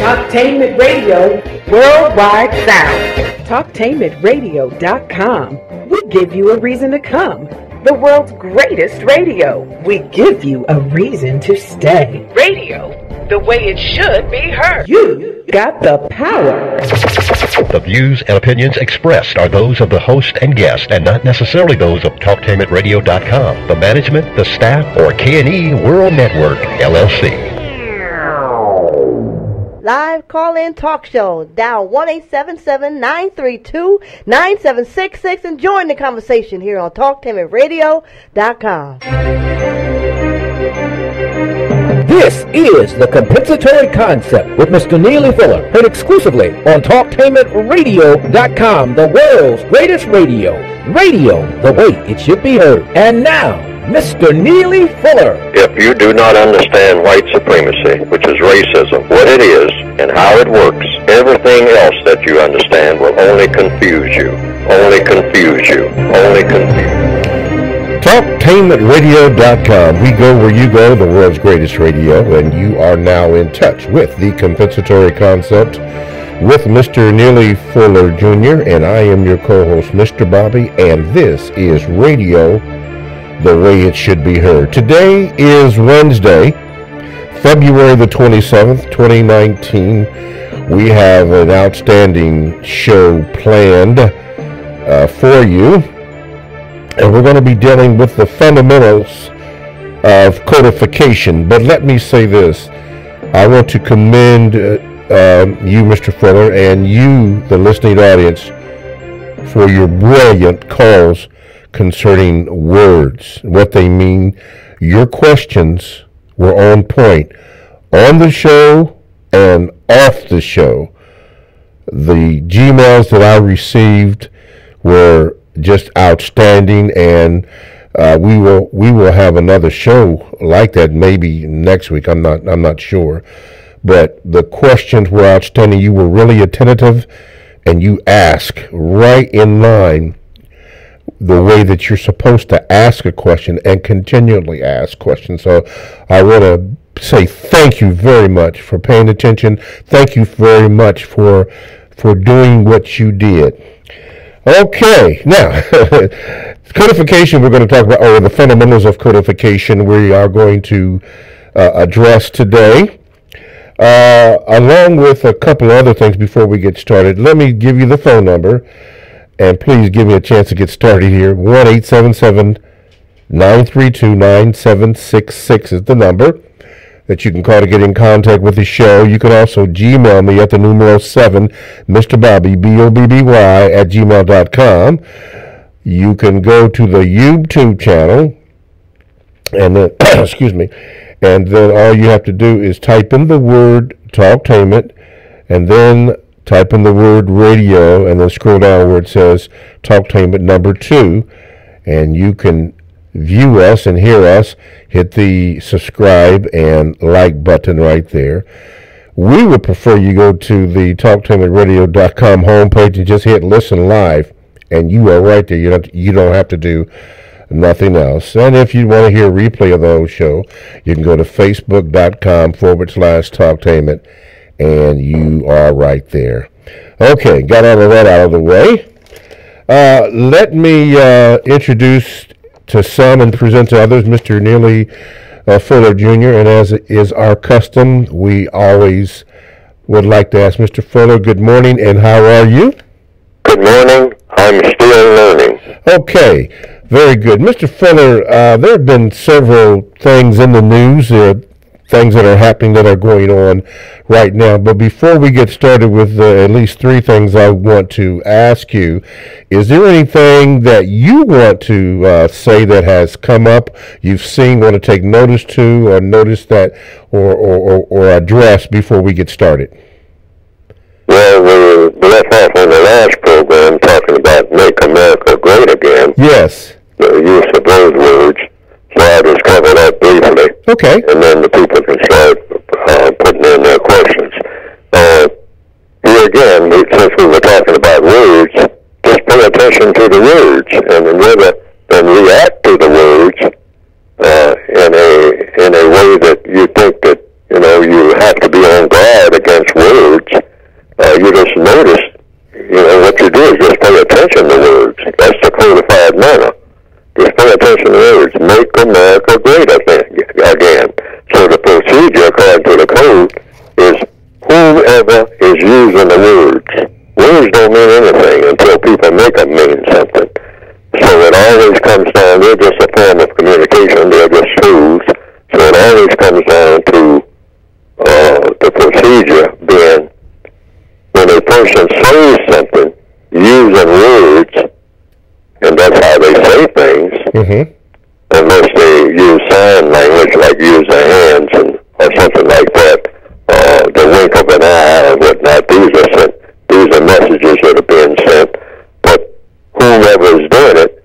Talktainment Radio Worldwide Sound. Talktainmentradio.com. We give you a reason to come. The world's greatest radio. We give you a reason to stay. Radio, the way it should be heard. You got the power. The views and opinions expressed are those of the host and guest and not necessarily those of TalkTainmentRadio.com, the management, the staff, or K&E World Network, LLC. Live call-in talk show. Dial 1-877-932-9766 and join the conversation here on TalkTainmentRadio.com. This is the Compensatory Concept with Mr. Neely Fuller, heard exclusively on TalkTainmentRadio.com, the world's greatest radio. Radio the way it should be heard. And now, Mr. Neely Fuller. If you do not understand white supremacy, which is racism, what it is and how it works, everything else that you understand will only confuse you. Only confuse you. Only confuse you. TalkTainmentRadio.com. We go where you go, the world's greatest radio, and you are now in touch with the Compensatory Concept with Mr. Neely Fuller Jr., and I am your co-host, Mr. Bobby, and this is Radio the way it should be heard. Today is Wednesday, February the 27th, 2019. We have an outstanding show planned for you, and we're going to be dealing with the fundamentals of codification. But let me say this. I want to commend you, Mr. Fuller, and you, the listening audience, for your brilliant calls concerning words, what they mean. Your questions were on point on the show and off the show. The Gmails that I received were just outstanding, and we will have another show like that maybe next week. I'm not sure, but the questions were outstanding. You were really attentive, and you asked right in line the way that you're supposed to ask a question and continually ask questions. So I want to say thank you very much for paying attention. Thank you very much for doing what you did. Okay, now, codification we're going to talk about, or the fundamentals of codification we are going to address today, along with a couple other things before we get started. Let me give you the phone number. And please give me a chance to get started here. 1-877-932-9766 is the number that you can call to get in contact with the show. You can also Gmail me at the numero 7, Mr. Bobby, B-O-B-B-Y, at gmail.com. You can go to the YouTube channel, and then, excuse me, and then all you have to do is type in the word Talktainment, and then type in the word radio, and then scroll down where it says Talktainment number 2, and you can view us and hear us. Hit the subscribe and like button right there. We would prefer you go to the TalkTainmentRadio.com homepage and just hit listen live, and you are right there. You don't have to do nothing else. And if you want to hear a replay of the whole show, you can go to Facebook.com/Talktainment, and you are right there. Okay, got all of that out of the way. Let me introduce to some and present to others Mr. Neely Fuller Jr., and as is our custom, we always would like to ask Mr. Fuller, good morning, and how are you? Good morning. I'm still learning. Okay, very good. Mr. Fuller, there have been several things in the news, things that are happening that are going on right now. But before we get started with at least three things I want to ask you, is there anything that you want to say that has come up, you've seen, want to take notice to, or notice that, or address before we get started? Well, we left off on the last program talking about Make America Great Again. Yes. The use of those words. So I'll just cover that briefly. Okay. And then the people can start putting in their questions. Here again, since we were talking about words, just pay attention to the words and react to the words in a way that you think that, you have to be on guard against words. procedure being when a person says something using words, and that's how they say things, unless they use sign language like use their hands or something like that, the wink of an eye or whatnot. These are messages that are being sent, but whomever is doing it,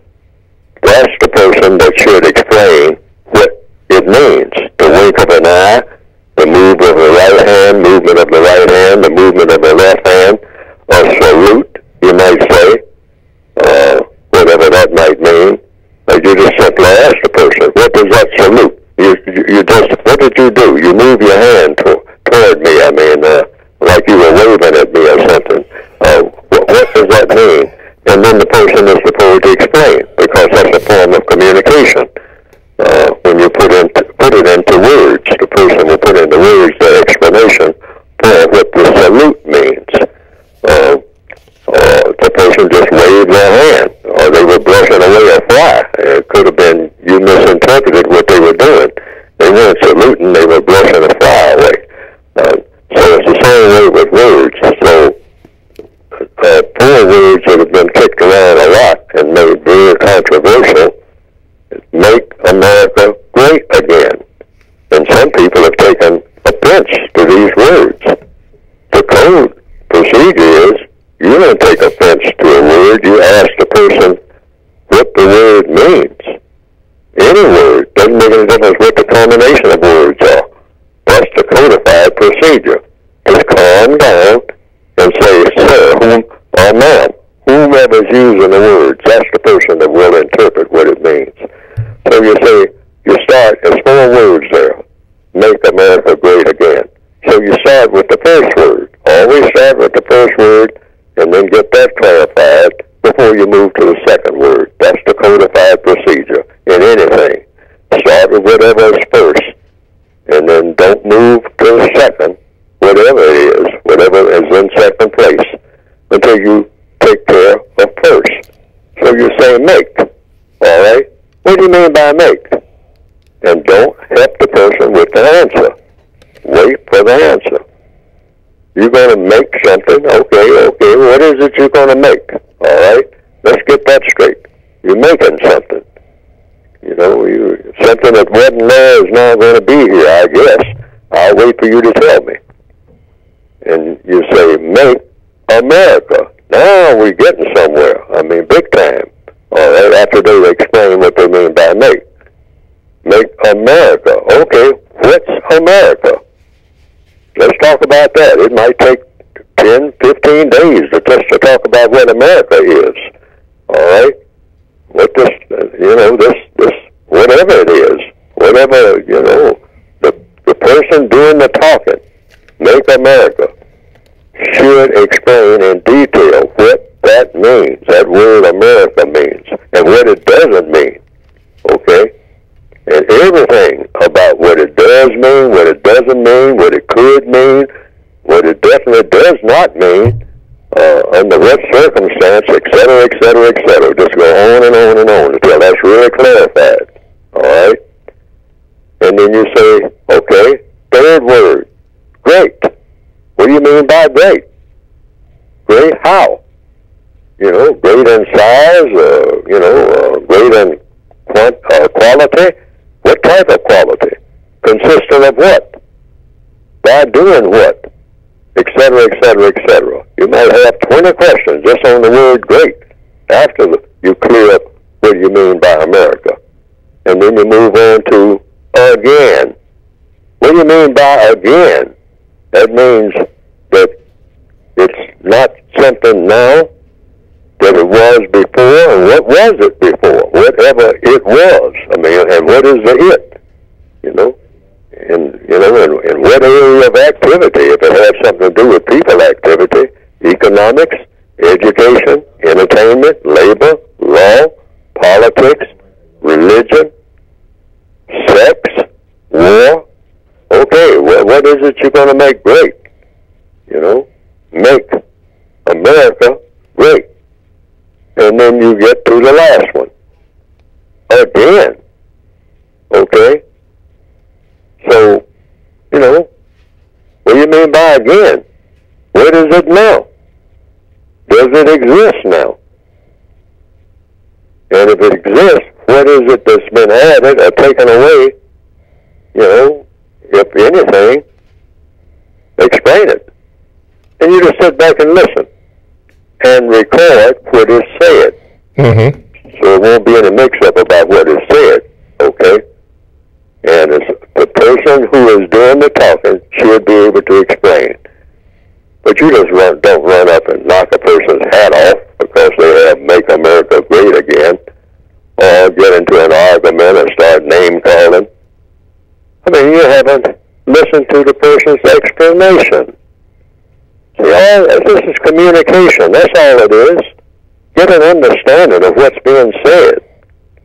that's the person that should explain what it means. The wink of an eye, the move of the right hand, movement of the right hand, the movement of the left hand, or salute, you might say, whatever that might mean. You just simply ask the person, what does that salute? You just, what did you do? You move your hand toward me, like you were waving at me or something. What does that mean? And then the person is supposed to explain, because that's a form of communication. When you put it into words, the person will put into words their explanation for what the salute means. The person just waved their hand, or they were brushing away a fly. It could have been you misinterpreted what they were doing. They weren't saluting, they were brushing a fly away. So it's the same way with words. So 4 words that have been kicked around a lot and made very controversial: make America great again. And some people have taken offense to these words. The code procedure is, you don't take offense to a word, you ask the person what the word means. Any word, doesn't make any difference what the combination of words are. That's the codified procedure. Just calm down and say, sir, or ma'am, whomever's using the words, that's the person that will interpret what it means. So you say, you start, there's 4 words there. Make America great again. So you start with the first word. Always start with the first word, and then get that clarified before you move to the second word. That's the codified procedure in anything. Start with whatever is first, and then don't move to the second, whatever it is, whatever is in second place, until you take care of first. So you say make, all right? What do you mean by make? And don't help the person with the answer. Wait for the answer. You're going to make something, okay, what is it you're going to make? All right, let's get that straight. You're making something. Something that wasn't there is now going to be here, I guess. I'll wait for you to tell me. And you say, make America. Now we're getting somewhere. Big time. All right, after they explain what they mean by make. Make America. Okay, what's America? Let's talk about that. It might take 10, 15 days just to talk about what America is. All right? What this, whatever it is, whatever, the person doing the talking, make America, should explain in detail what that means, that word America means, and what it doesn't mean. Okay? And everything about what it does mean, what it doesn't mean, what it could mean, what it definitely does not mean, under what circumstance, et cetera, et cetera, et cetera. Just go on and on and on until that's really clarified. All right? And then you say, okay, third word, great. What do you mean by great? Great how? Great in size, great in quality. What type of quality? Consistent of what? By doing what? Et cetera, et cetera, et cetera. You might have 20 questions just on the word great after you clear up what you mean by America. And then you move on to again. What do you mean by again? That means that it's not something now that it was before, and what was it before? Whatever it was. And what is the it? In what area of activity, if it has something to do with people activity, economics, education, entertainment, labor, law, politics, religion, sex, war. Okay, what is it you're going to make great? Make America great. And then you get to the last one. Again. Okay? So, what do you mean by again? What is it now? Does it exist now? And if it exists, what is it that's been added or taken away? You know, if anything, explain it. And you just sit back and listen and record what is said. Mm-hmm. So it won't be any mix-up about what is said, okay? And the person who is doing the talking should be able to explain. But you just don't run up and knock a person's hat off because they have Make America Great Again, or get into an argument and start name-calling. I mean, you haven't listened to the person's explanation. See, this is communication. That's all it is. Get an understanding of what's being said.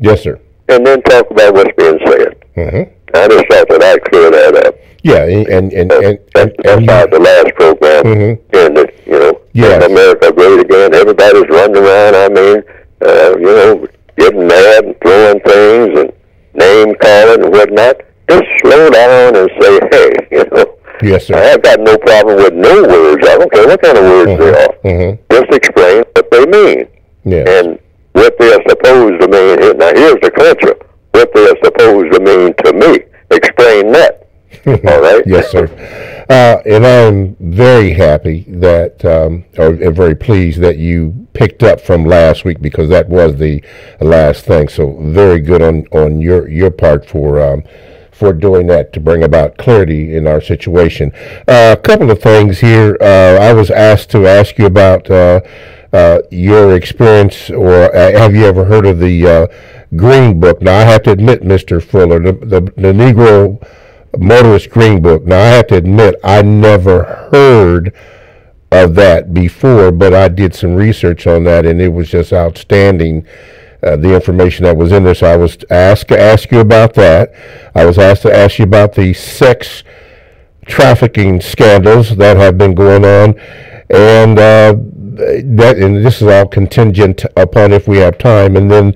Yes, sir. And then talk about what's being said. Mm-hmm. I just thought that I'd clear that up. Yeah, and about the last program, mm-hmm. and yes. Make America Great Again. Everybody's running around. I mean, getting mad and throwing things and name calling and whatnot. Just slow down and say, hey, Yes, sir. I've got no problem with no words. I don't care what kind of words mm-hmm. they are. Mm-hmm. Just explain what they mean. Yes. And what they are supposed to mean. Now, here's the clincher. What they are supposed to mean to me. Explain that. All right? Yes, sir. And I'm very happy that, or very pleased that you picked up from last week, because that was the last thing. So very good on your part for doing that, to bring about clarity in our situation. A couple of things here. I was asked to ask you about your experience, or have you ever heard of the Green Book? Now, I have to admit, Mr. Fuller, the Negro Motorist Green Book. Now, I have to admit, I never heard of that before, but I did some research on that, and it was just outstanding, the information that was in there. So I was asked to ask you about that. I was asked to ask you about the sex trafficking scandals that have been going on, and this is all contingent upon if we have time. And then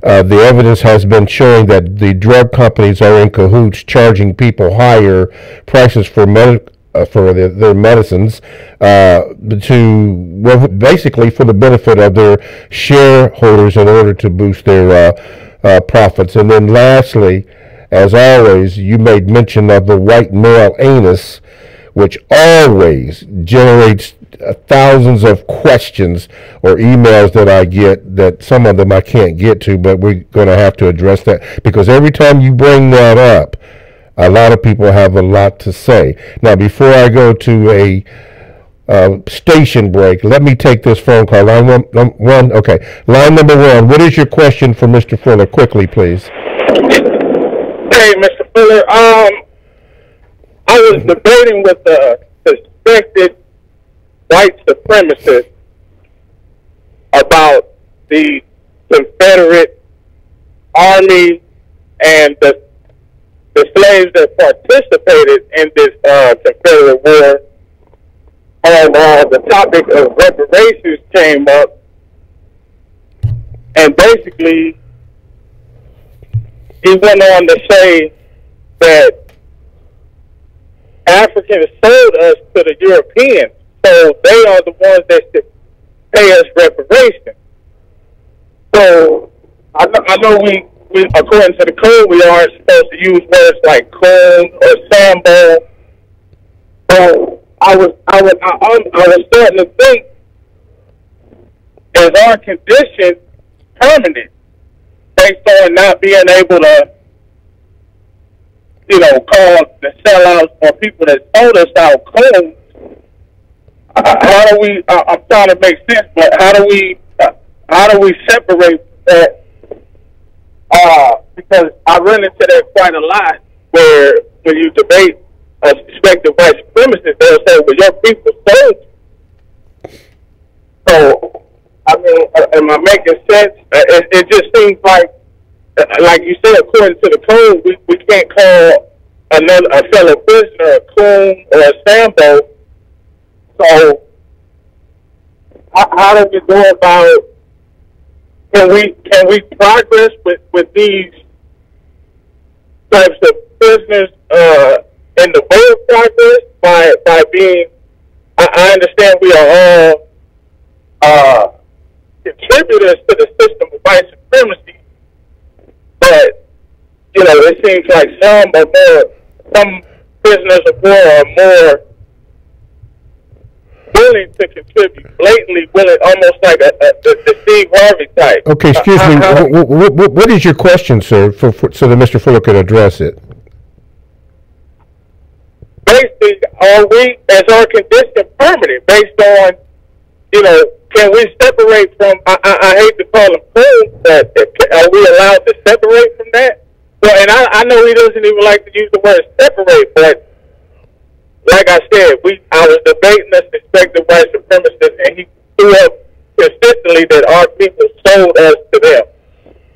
the evidence has been showing that the drug companies are in cahoots, charging people higher prices for their medicines, basically for the benefit of their shareholders in order to boost their profits. And then lastly, as always, you made mention of the white male anus, which always generates thousands of questions or emails that I get, that some of them I can't get to, but we're going to have to address that, because every time you bring that up, a lot of people have a lot to say. Now, before I go to a station break, let me take this phone call. Line one. Okay. Line number one. What is your question for Mr. Fuller? Quickly, please. Hey, Mr. Fuller. I was debating with a suspected white supremacist about the Confederate Army and the slaves that participated in this Confederate War, and the topic of reparations came up, and basically he went on to say that Africans sold us to the Europeans, so they are the ones that should pay us reparations. So I know we according to the code, we aren't supposed to use words like coon or sambo. But I was starting to think, is our condition permanent based on not being able to, call the sellouts or people that sold us out coons? How do we? I'm trying to make sense, but how do we separate that? Because I run into that quite a lot, where when you debate a suspected white supremacist, they'll say, well, your people sold you. So, I mean, am I making sense? It just seems like you said, according to the code, we can't call a fellow prisoner a coon or a sambo. So, how do we go about? Can we progress with these types of prisoners in the way of progress by being. I understand we are all contributors to the system of white supremacy, but it seems like some prisoners of war are more willing to contribute, blatantly willing, almost like the Steve Harvey type. Okay, excuse me. What is your question, sir, so that Mr. Fuller could address it? Basically, are we, as our condition, permanent based on, can we separate from, I hate to call them fools, but are we allowed to separate from that? Well, and I know he doesn't even like to use the word separate, but like I said, I was debating a suspected white supremacist, and he threw up consistently that our people sold us to them.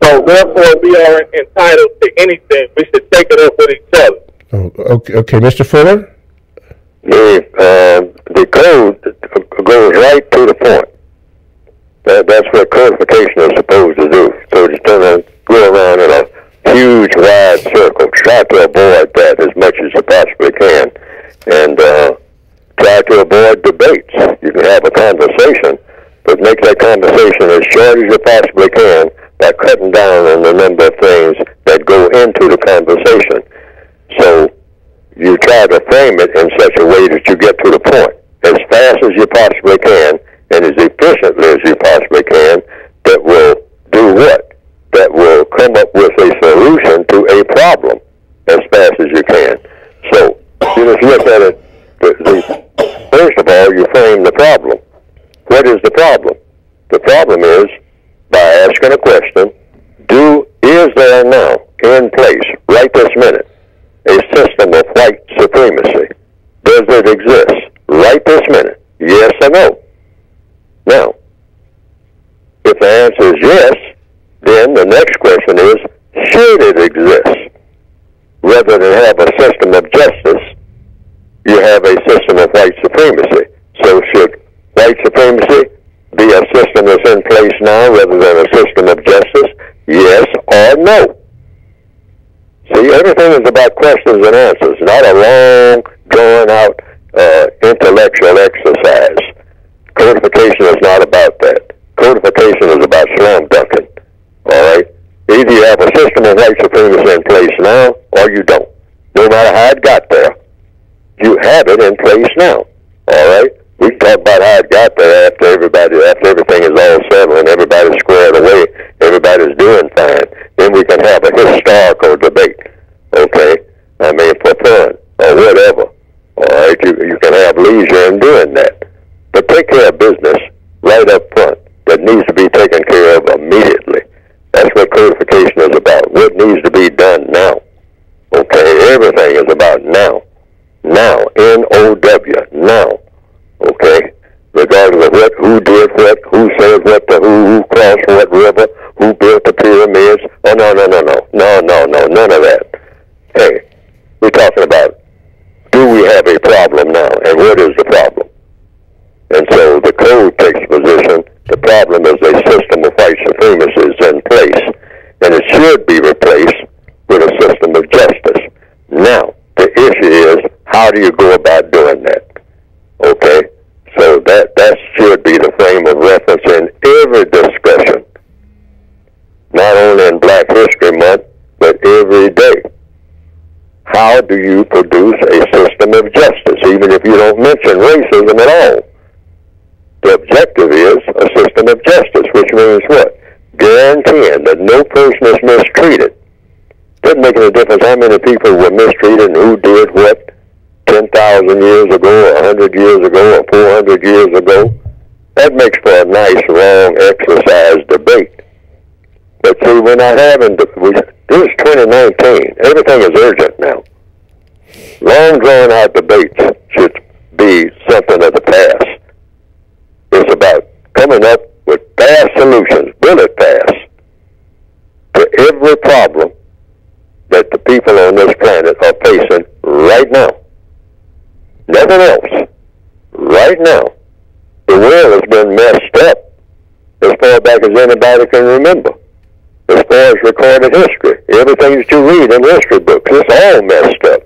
So therefore, we aren't entitled to anything. We should take it up with each other. Oh, okay, Mr. Fuller? The code goes right to the point. That's what codification is supposed to do. So it's going to go around in a huge, wide circle. Try to avoid that as much as you possibly can. And try to avoid debates. You can have a conversation, but make that conversation as short as you possibly can by cutting down on the number of things that go into the conversation. So you try to frame it in such a way that you get to the point as fast as you possibly can and as efficiently as you possibly can. That will do what? That will come up with a solution to a problem as fast as you can. So you just look at it. First of all, you frame the problem. What is the problem? The problem is, by asking a question, is there now in place, right this minute, a system of white supremacy? Does it exist right this minute? Yes or no? Now, if the answer is yes, then the next question is, should it exist? Rather than have a system of justice, you have a system of white supremacy. So should white supremacy be a system that's in place now rather than a system of justice? Yes or no? See, everything is about questions and answers, not a long, drawn-out intellectual exercise. Codification is not about that. Codification is about slam dunking. All right? Either you have a system of white supremacy in place now, or you don't. No matter how it got there, you have it in place now. All right? We can talk about how it got there after everything is all settled and everybody's squared away, everybody's doing fine. Then we can have a historical debate. Okay? I mean, for fun or whatever. All right? You can have leisure in doing that. But take care of business right up front that needs to be taken care of immediately. That's what codification is about. What needs to be done now. Okay? Everything is about now. Now. N-O-W. Now. Okay? Regardless of what, who did what, who said what to who crossed what river, who built the pyramids. Oh, no. None of that. Hey, we're talking about, do we have a problem now, and what is the problem? And so the code takes position, the problem is a system of white supremacy is in place, and it should be replaced with a system of justice. Now, the issue is, how do you go about doing that? Okay? So that should be the frame of reference in every discussion, not only in Black History Month, but every day. How do you produce a system of justice, even if you don't mention racism at all? The objective is a system of justice, which means what? Guaranteeing that no person is mistreated. Doesn't make any difference how many people were mistreated and who did what 10,000 years ago, 100 years ago, or 400 years ago. That makes for a nice, long exercise debate. But see, we're not having, this is 2019. Everything is urgent now. Long, drawn-out debates should be something of the past. It's about coming up with fast solutions, bullet fast, to every problem that the people on this planet are facing right now. Nothing else. Right now. The world has been messed up as far back as anybody can remember. As far as recorded history, everything that you read in history books, it's all messed up.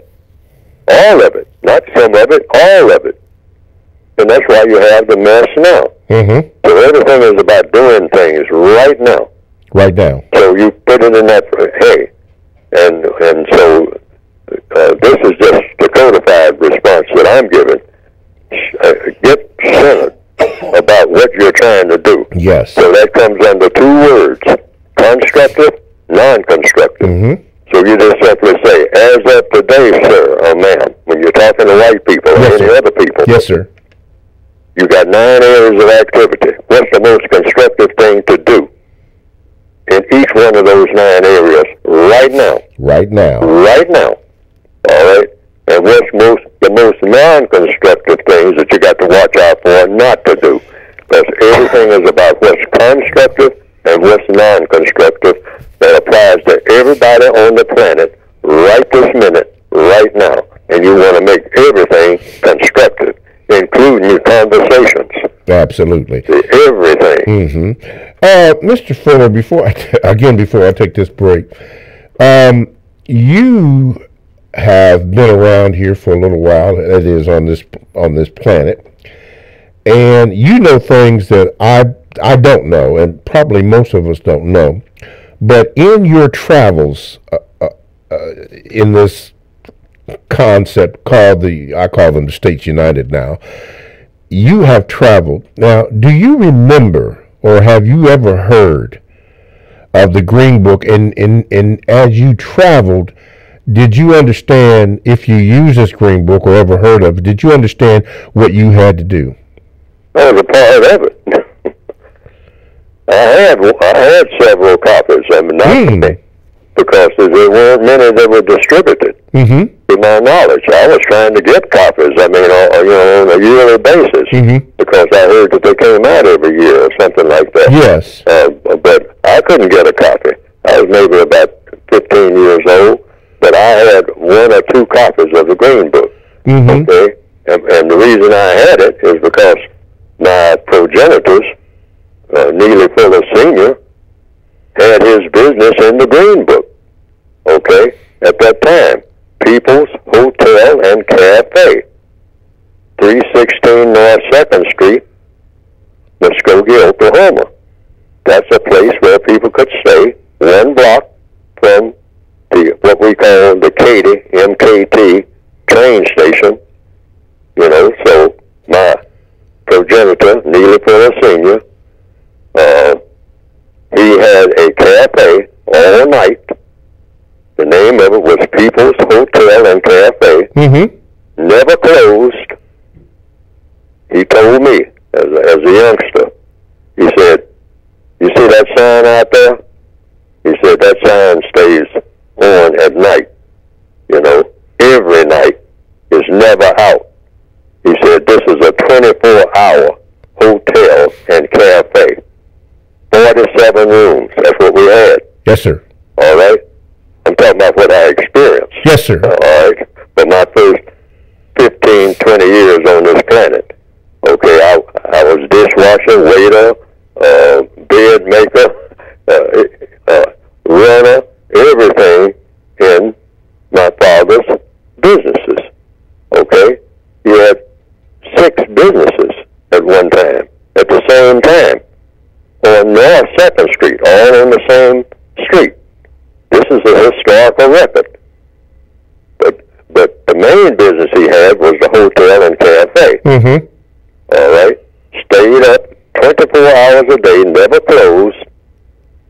All of it. Not some of it, all of it. And that's why you have the mess now. Mm-hmm. So everything is about doing things right now. Right now. So you put it in that, hey, and so this is just the codified response that I'm giving. Get centered about what you're trying to do. Yes. So that comes under two words, constructive, non-constructive. Mm-hmm. So you just simply say, as of today, sir or ma'am, when you're talking to white people or any other people. Yes, sir. You got 9 areas of activity. What's the most constructive thing to do in each one of those 9 areas right now? Right now. Right now. All right? And what's the most non-constructive things that you got to watch out for not to do? Because everything is about what's constructive and what's non-constructive that applies to everybody on the planet right this minute, right now. And you want to make everything constructive, including your conversations. Absolutely. Everything. Mm-hmm. Mr. Fuller, before I take this break, you have been around here for a little while, that is on this planet, and you know things that I don't know, and probably most of us don't know. But in your travels, in this concept called I call them the States United now, you have traveled. Now, do you remember, or have you ever heard of the Green Book? And as you traveled, did you understand, if you use this Green Book or ever heard of it, did you understand what you had to do? I was a part of it. I had several copies. I mean, not many, because there weren't many that were distributed. Mm-hmm. To my knowledge, I was trying to get copies. I mean, on a yearly basis, because I heard that they came out every year or something like that. Yes. But I couldn't get a copy. I was maybe about 15 years old, but I had 1 or 2 copies of the Green Book. Mm-hmm. Okay, and the reason I had it is because my progenitors, Neely Fuller Sr., had his business in the Green Book. Okay, at that time, People's Hotel and Cafe, 316 North 2nd Street, Muskogee, Oklahoma. That's a place where people could stay 1 block from what we call the Katy, MKT, train station. So my progenitor, Neely Fuller Sr., he had a cafe all night. The name of it was People's Hotel and Cafe. Mm-hmm. Never closed. He told me, as a youngster, he said, "You see that sign out there?" He said, "That sign stays on at night. Every night. Is never out." He said, "This is a 24-hour hotel and cafe. 47 rooms. That's what we had." Yes, sir. All right? I'm talking about what I experienced. Yes, sir. All right? For my first 15, 20 years on this planet. Okay, I was dishwasher, waiter, bed maker, runner, everything in my father's businesses. Okay? He had 6 businesses at one time, at the same time, on North 2nd Street, all on the same street. This is a historical record. But the main business he had was the hotel and cafe. Mm-hmm. All right? Stayed up 24 hours a day, never closed.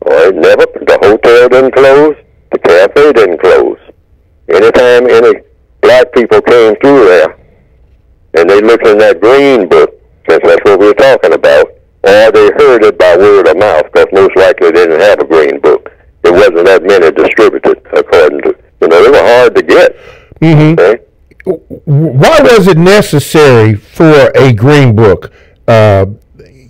All right? The hotel didn't close, the cafe didn't close. Anytime any black people came through there, and they looked in that Green Book, since that's what we were talking about, or they heard it by word of mouth, because most likely they didn't have a Green Book. There wasn't that many distributed, according to, they were hard to get. Mm-hmm. Okay? Why was it necessary for a Green Book,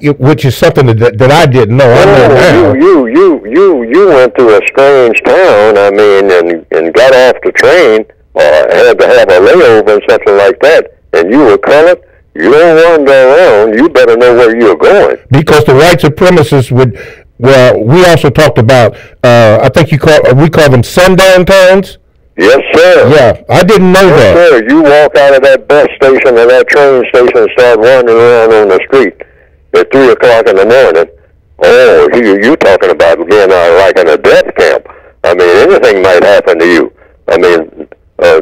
which is something that I didn't know? You went to a strange town, and got off the train, or had to have a layover and something like that, and you were colored. You don't wander around. You better know where you're going. Because the white supremacists would. Well, we also talked about. I think we call them sundown towns. Yes, sir. Yeah, I didn't know that. Yes, sir. You walk out of that bus station or that train station and start wandering around on the street at 3 o'clock in the morning. Oh, you talking about being like in a death camp. I mean, anything might happen to you. I mean,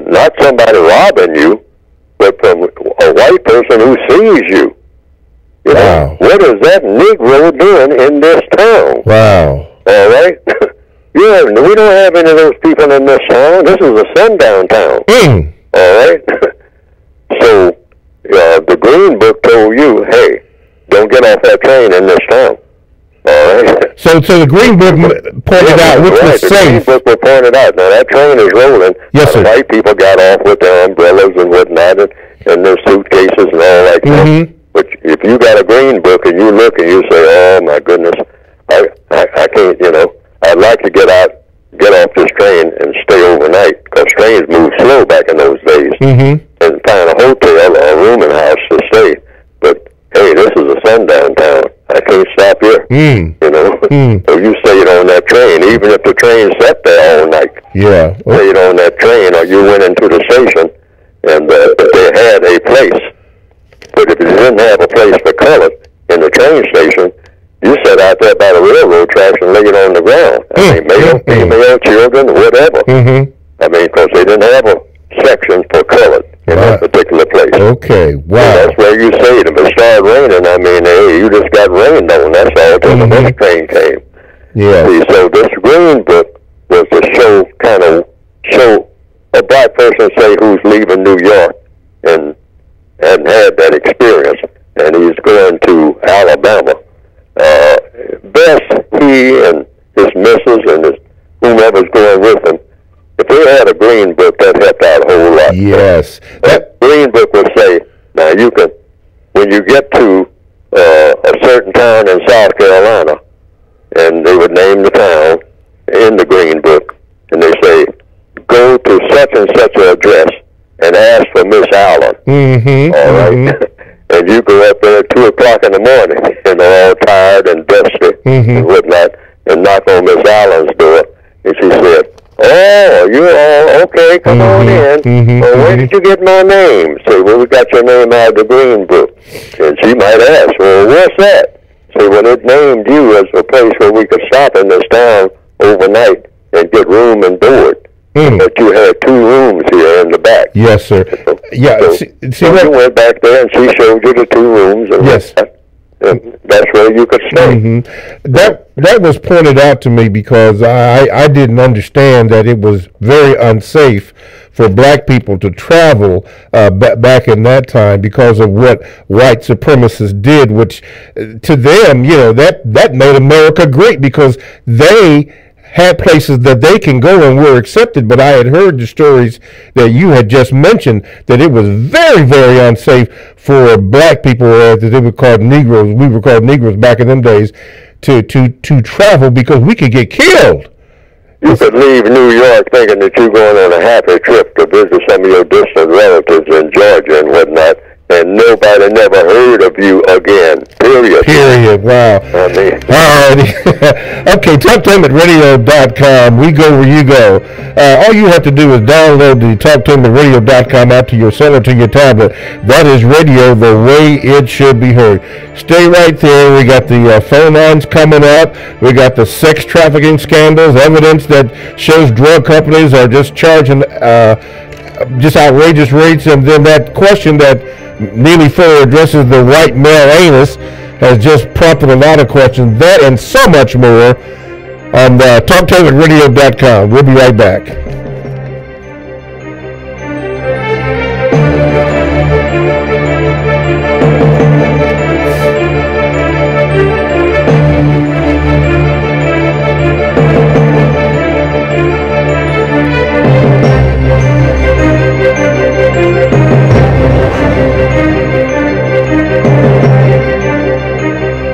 not somebody robbing you, but from a white person who sees you. You know, what is that Negro doing in this town? Wow. All right? Yeah, we don't have any of those people in this town. This is a sundown town. All right? So, the Green Book told you, hey, don't get off that train in this town. All right? So the Green Book pointed out which was safe. The Green Book was pointed out. Now, that train is rolling. Yes, sir. The white people got off with their umbrellas and whatnot and their suitcases and all that stuff. But if you got a Green Book and you look and you say, oh, my goodness, I can't, I'd like to get off this train and stay overnight, because trains moved slow back in those days, and find a hotel or a rooming house to stay. But, hey, this is a sundown town. I can't stop here, So you stayed on that train, even if the train sat there all night. Yeah. Stayed on that train, or you went into the station, and they had a place. But if you didn't have a place for colored in the train station, you sat out there by the railroad tracks and laid on the ground. I mean, male, female, children, whatever. I mean, because they didn't have a section for colored in that particular place. Okay, wow. So that's where you say it. If it started raining, I mean, hey, you just got rained on. That's all till the next train came. Yeah. See, so this Green Book was to show a black person, say, who's leaving New York and hadn't had that experience, and he's going to Alabama. Best he and his missus and whomever's going with him, if they had a Green Book, that helped out a whole lot. Yes. That Green Book would say, now you can, when you get to a certain town in South Carolina, and they would name the town in the Green Book, and they say, go to such and such an address and ask for Miss Allen. All right? And you go up there at 2 o'clock in the morning, and they're all tired and dusty and whatnot, and knock on Miss Allen's door, and she said, oh, you're all okay, come on in. Well, where did you get my name? Say, well, we got your name out of the Green Book. And she might ask, well, what's that? Say, well, it named you as a place where we could stop in this town overnight and get room and board. But you had 2 rooms here in the back. Yes, sir. Yeah. So you went back there and she showed you the 2 rooms. And yes. And that's where you could stay. That was pointed out to me because I didn't understand that it was very unsafe for black people to travel back in that time because of what white supremacists did, which to them, that made America great because they had places that they can go and were accepted. But I had heard the stories that you had just mentioned that it was very, very unsafe for black people, that they were called Negroes. We were called Negroes back in them days to travel because we could get killed. You could leave New York thinking that you're going on a happy trip to visit some of your distant relatives in Georgia and whatnot, and nobody never heard of you again. Period. Wow. I mean. All right. Okay, TalkTainmentRadio.com. We go where you go. All you have to do is download the TalkTainmentRadio.com app to your cell or to your tablet. That is radio the way it should be heard. Stay right there. We got the phone lines coming up. We got the sex trafficking scandals, evidence that shows drug companies are just charging just outrageous rates, and then that question that Neely Fuller addresses the white male anus has just prompted a lot of questions. That and so much more on TalkTainmentRadio.com. We'll be right back.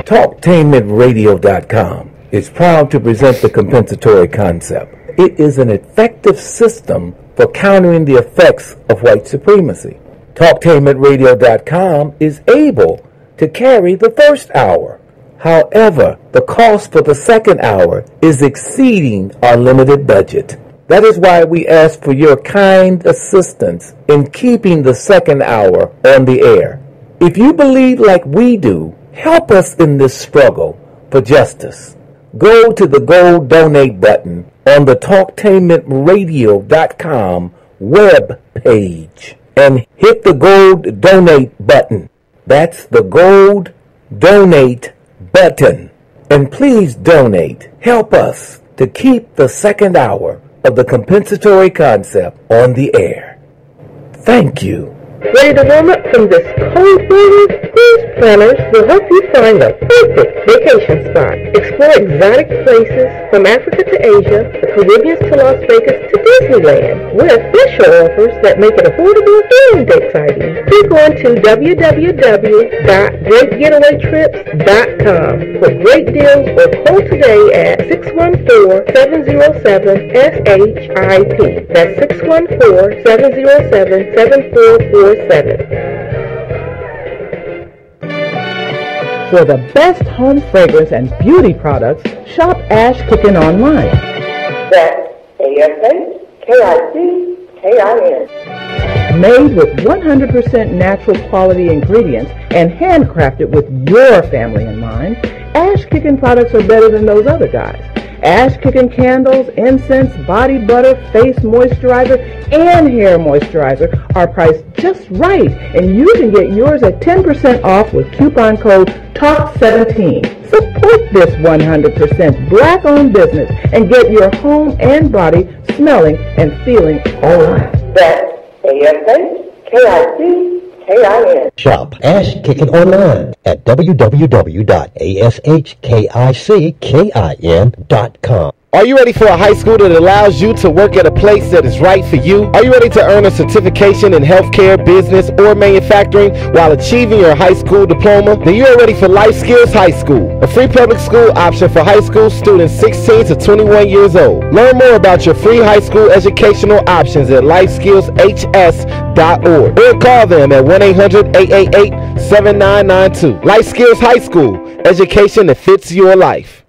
TalkTainmentRadio.com is proud to present the compensatory concept. It is an effective system for countering the effects of white supremacy. TalkTainmentRadio.com is able to carry the first hour. However, the cost for the second hour is exceeding our limited budget. That is why we ask for your kind assistance in keeping the second hour on the air. If you believe like we do, help us in this struggle for justice. Go to the gold donate button on the TalkTainmentRadio.com web page and hit the gold donate button. That's the gold donate button. And please donate. Help us to keep the second hour of the compensatory concept on the air. Thank you. Ready to warm up from this cold weather? Cruise Planners will help you find the perfect vacation spot. Explore exotic places from Africa to Asia, the Caribbean to Las Vegas to Disneyland, with special offers that make it affordable and exciting. Click on to www.greatgetawaytrips.com for great deals or call today at 614-707-SHIP. That's 614-707-7447. For the best home fragrance and beauty products, shop Ash Kitchen online. That's ASHKICKIN. Made with 100% natural quality ingredients and handcrafted with your family in mind, Ash Kitchen products are better than those other guys. Ash Kitchen candles, incense, body butter, face moisturizer, and hair moisturizer are priced just right, and you can get yours at 10% off with coupon code TALK17. Support this 100% black-owned business and get your home and body smelling and feeling all right. That's ASHKICKIN. Shop Ash Kitchen online at www.ashkickin.com. Are you ready for a high school that allows you to work at a place that is right for you? Are you ready to earn a certification in healthcare, business, or manufacturing while achieving your high school diploma? Then you are ready for Life Skills High School, a free public school option for high school students 16 to 21 years old. Learn more about your free high school educational options at lifeskillshs.org or call them at 1-800-888-7992. Life Skills High School, education that fits your life.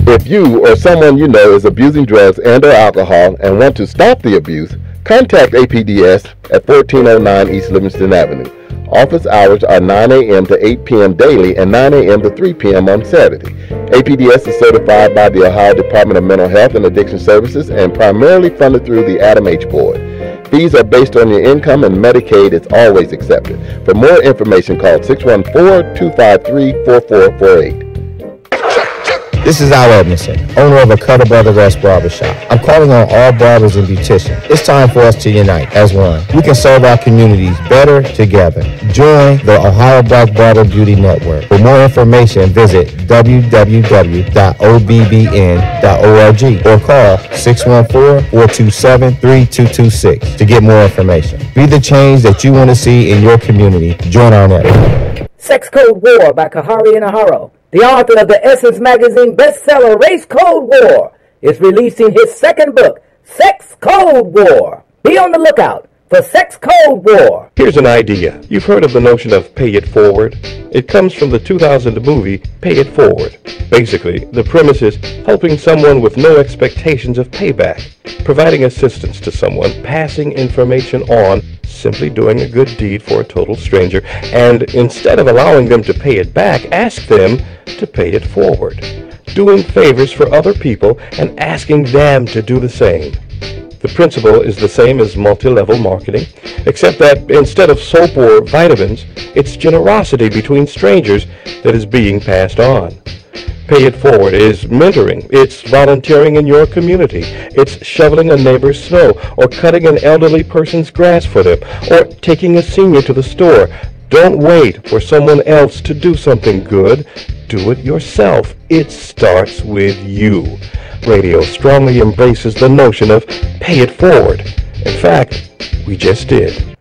If you or someone you know is abusing drugs and or alcohol and want to stop the abuse, contact APDS at 1409 East Livingston Avenue. Office hours are 9 a.m. to 8 p.m. daily and 9 a.m. to 3 p.m. on Saturday. APDS is certified by the Ohio Department of Mental Health and Addiction Services and primarily funded through the Adam H. Board. Fees are based on your income and Medicaid is always accepted. For more information, call 614-253-4448. This is Al Edmondson, owner of a Cutter Brothers S Barbershop. I'm calling on all barbers and beauticians. It's time for us to unite as one. We can serve our communities better together. Join the Ohio Black Barber Beauty Network. For more information, visit www.obbn.org or call 614-427-3226 to get more information. Be the change that you want to see in your community. Join our network. Sex Code War by Kahari Inaharo, the author of the Essence Magazine bestseller Race Code War, is releasing his second book, Sex Code War. Be on the lookout for Sex Code War. Here's an idea. You've heard of the notion of pay it forward? It comes from the 2000 movie Pay It Forward. Basically, the premise is helping someone with no expectations of payback, providing assistance to someone, passing information on, simply doing a good deed for a total stranger, and instead of allowing them to pay it back, ask them to pay it forward, doing favors for other people and asking them to do the same. The principle is the same as multi-level marketing, except that instead of soap or vitamins, it's generosity between strangers that is being passed on. Pay It Forward is mentoring, it's volunteering in your community, it's shoveling a neighbor's snow, or cutting an elderly person's grass for them, or taking a senior to the store. Don't wait for someone else to do something good. Do it yourself. It starts with you. Radio strongly embraces the notion of pay it forward. In fact, we just did.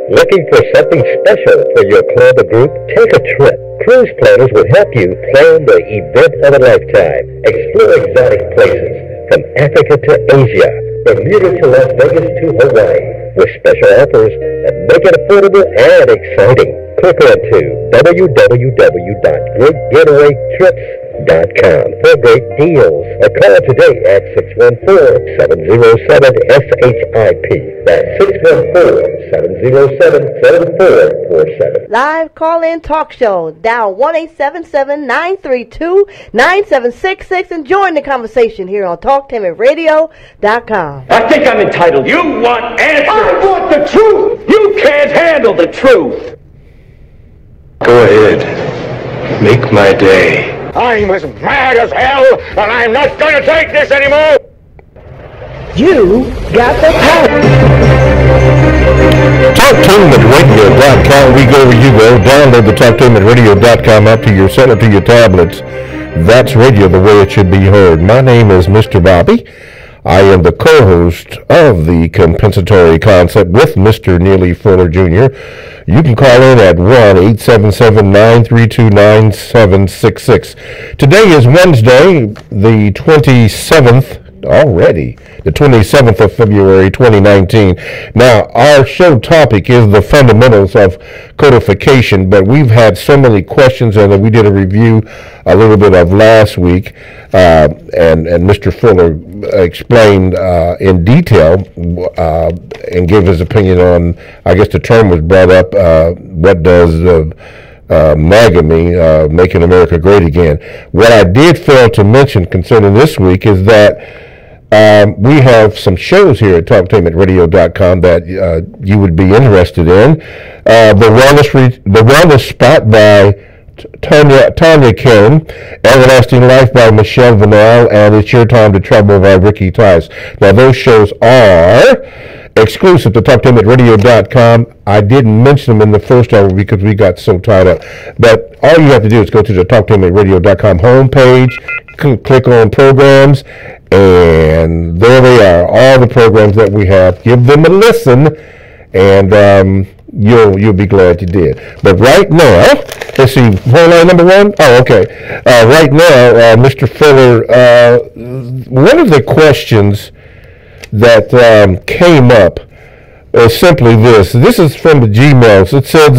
Looking for something special for your club or group? Take a trip. Cruise Planners will help you plan the event of a lifetime. Explore exotic places from Africa to Asia, Bermuda to Las Vegas to Hawaii, with special offers that make it affordable and exciting. click on to www.greatgetawaytrips.com for great deals. Or call today at 614-707-SHIP. That's 614-707-7447. Live call-in talk show. Dial 1-877-932-9766 and join the conversation here on TalkTimRadio.com. I think I'm entitled. You want answers. I want the truth. You can't handle the truth. Go ahead. Make my day. I'm as mad as hell, and I'm not going to take this anymore. You got the power. TalkToneRadio.com. We go where you go. Download the TalkToneRadio.com app to your cell, to your tablets. That's radio the way it should be heard. My name is Mr. Bobby. I am the co-host of the Compensatory Concept with Mr. Neely Fuller Jr. You can call in at 1-877-932-9766. Today is Wednesday, the 27th, already, the 27th of February, 2019. Now, our show topic is the fundamentals of codification, but we've had so many questions, and we did a review a little bit of last week, and Mr. Fuller explained in detail and gave his opinion on, I guess the term was brought up, what does MAGA mean, Making America Great Again. What I did fail to mention concerning this week is that we have some shows here at TalkTainmentRadio.com that you would be interested in. The Wellness Spot by Tanya Karen, Everlasting Life by Michelle Vanel, and It's Your Time to Trouble by Ricky Tice. Now, those shows are exclusive to TalkTainmentRadio.com. I didn't mention them in the first hour because we got so tied up. But all you have to do is go to the TalkTainmentRadio.com homepage, click on programs, and there they are, all the programs that we have. Give them a listen, and you'll be glad you did. But right now, let's see, phone line number one? Oh, okay. Right now, Mr. Fuller, one of the questions that came up is simply this. This is from the Gmails. It says,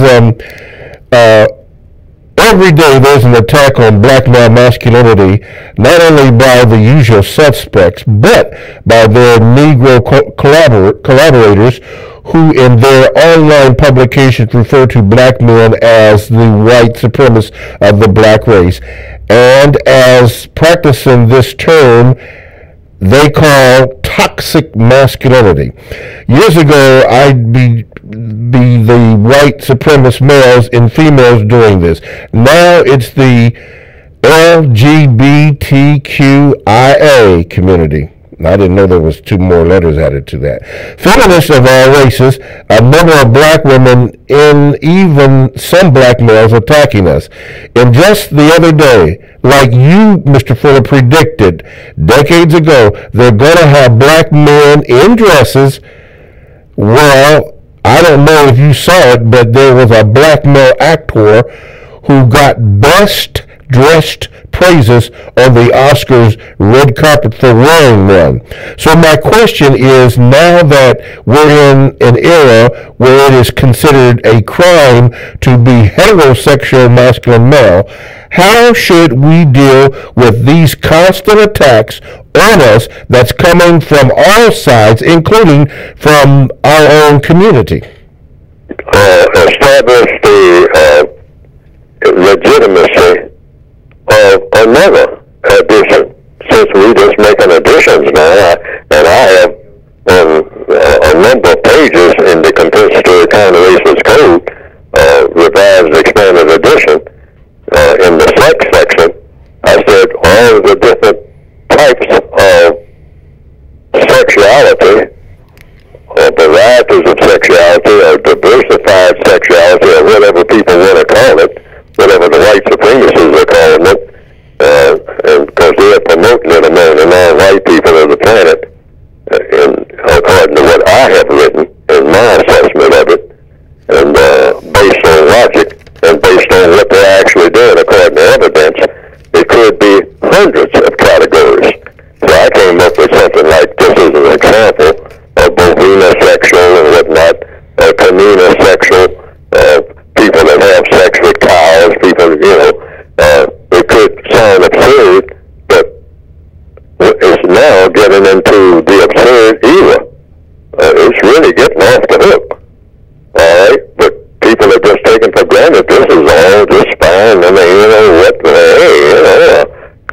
every day there's an attack on black male masculinity, not only by the usual suspects, but by their Negro collaborators who in their online publications refer to black men as the white supremacists of the black race. And as practicing this term, they call toxic masculinity. Years ago, I'd be the white supremacist males and females doing this. Now it's the LGBTQIA community. I didn't know there was two more letters added to that. Feminists of all races, a number of black women, and even some black males attacking us. And just the other day, like you, Mr. Fuller, predicted decades ago, they're going to have black men in dresses. Well, I don't know if you saw it, but there was a black male actor who got best dressed praises on the Oscars red carpet for wearing one. So my question is, now that we're in an era where it is considered a crime to be heterosexual masculine male, how should we deal with these constant attacks on us that's coming from all sides, including from our own community? Establish the legitimacy of another addition. Since we just making additions now, and I have a number of pages in the Compensatory Counter-Racist Code, revised expanded edition, in the sex section, I said all of the different types of sexuality, or varieties of sexuality, or diversified sexuality, or whatever people want to call it, whatever the white supremacists are calling it, because they're promoting it among the non-white people of the planet, according to what I have written in my assessment of it, and based on logic, and based on what they're actually doing according to evidence, it could be hundreds of categories. So I came up with something like this as an example of both unisexual and whatnot, communisexual, people that now getting into the absurd era. It's really getting off the hook. All right? But people are just taking for granted this is all just fine. I mean, you know, what, hey, you know,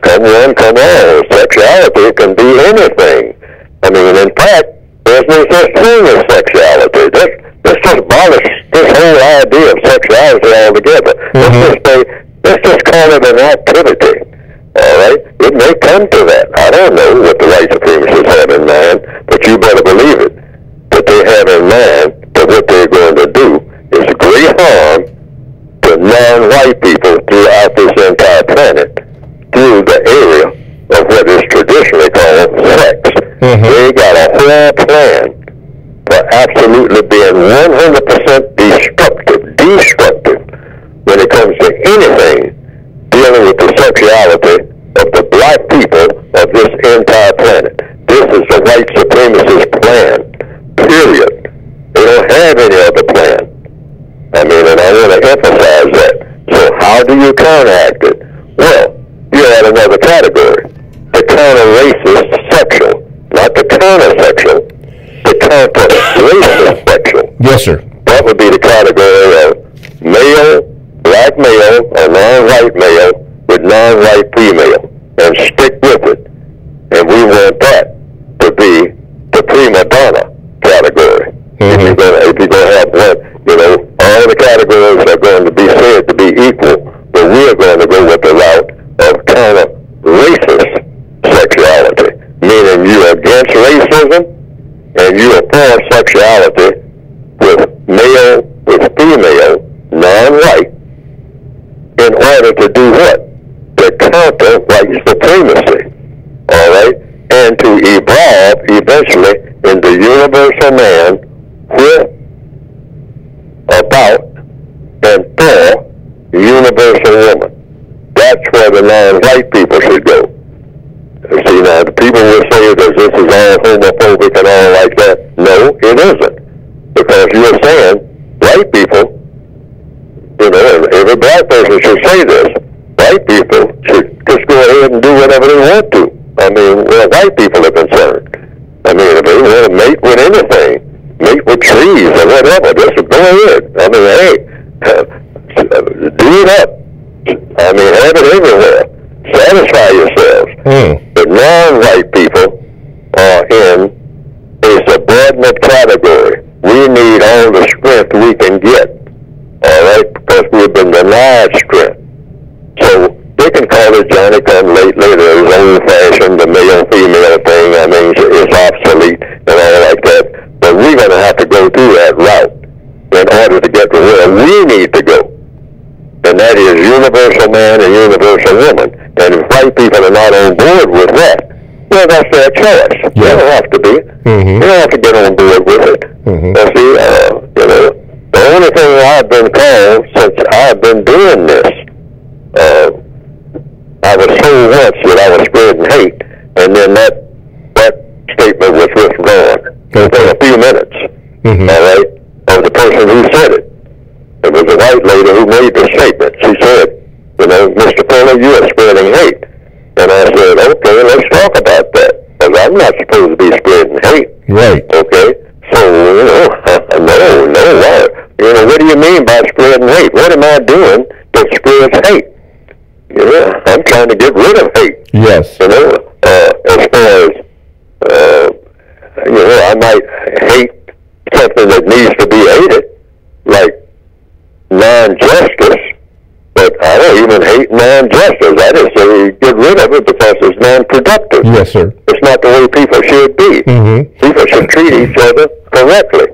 come on, come on. Sexuality can be anything. I mean, in fact, there's no such thing as sexuality. Let's just abolish this whole idea of sexuality altogether. Let's just call it an activity. All right? It may come to that. I don't know what the white supremacists have in mind, but you better believe it, that they have in mind that what they're going to do is great harm to non-white people throughout this entire planet through the area of what is traditionally called sex. They got a whole plan for absolutely being 100% destructive when it comes to anything dealing with the sexuality of the black people of this entire planet. This is the white supremacist plan, period. They don't have any other plan. I mean, and I want to emphasize that. So how do you counteract it? Well, you add another category, the counter-racist sexual, not the counter-sexual, the counter-racist sexual. Yes, sir. That would be the category of male, black male, or non-white male with non-white female, and stick with it. And we want that to be the prima donna category. If you're going to have one, you know, all the categories are going to be said to be equal, but we are going to go with the route of counter-racist sexuality, meaning you're against racism and you are for sexuality with male, with female, non-white, in order to do what? To counter white supremacy, all right? And to evolve eventually into universal man with, about, and for universal woman. That's where the non-white people should go. See, now, the people will say that this is all homophobic and all like that. No, it isn't. Because you're saying white people, you know, and every black person should say this, white people should just go ahead and do whatever they want to. I mean, where white people are concerned. I mean, if they want to mate with anything, mate with trees or whatever, just go ahead. I mean, hey, do it up. I mean, have it everywhere. Satisfy yourselves. But non-white people are in a subordinate category. We need all the strength we can get, all right, because we've been denied strength. So they can call it Johnny come lately, there's old-fashioned, the male-female thing, I mean, it's obsolete and all like that. But we're going to have to go through that route in order to get to where we need to go. And that is universal man and universal woman. And if white people are not on board with that, well, that's their choice. Yeah. They don't have to be. They don't have to get on board with it. Now, see, you know, the only thing I've been called since I've been doing this, I was told once that I was spreading hate, and then that statement was withdrawn within a few minutes, all right, of the person who said it. It was a white lady who made the statement. She said, you know, Mr. Fuller, you are spreading hate. And I said, okay, let's talk about that, because I'm not supposed to be spreading hate. Right. Okay? So, you know, no, why? You know, what do you mean by spreading hate? What am I doing that spreads hate? You know, I'm trying to get rid of hate. Yes. You know, as far as, you know, I might hate something that needs to be hated, like non-justice, but I don't even hate non-justice. I just say get rid of it because it's non-productive. Yes, sir. It's not the way people should be. People should treat each other correctly,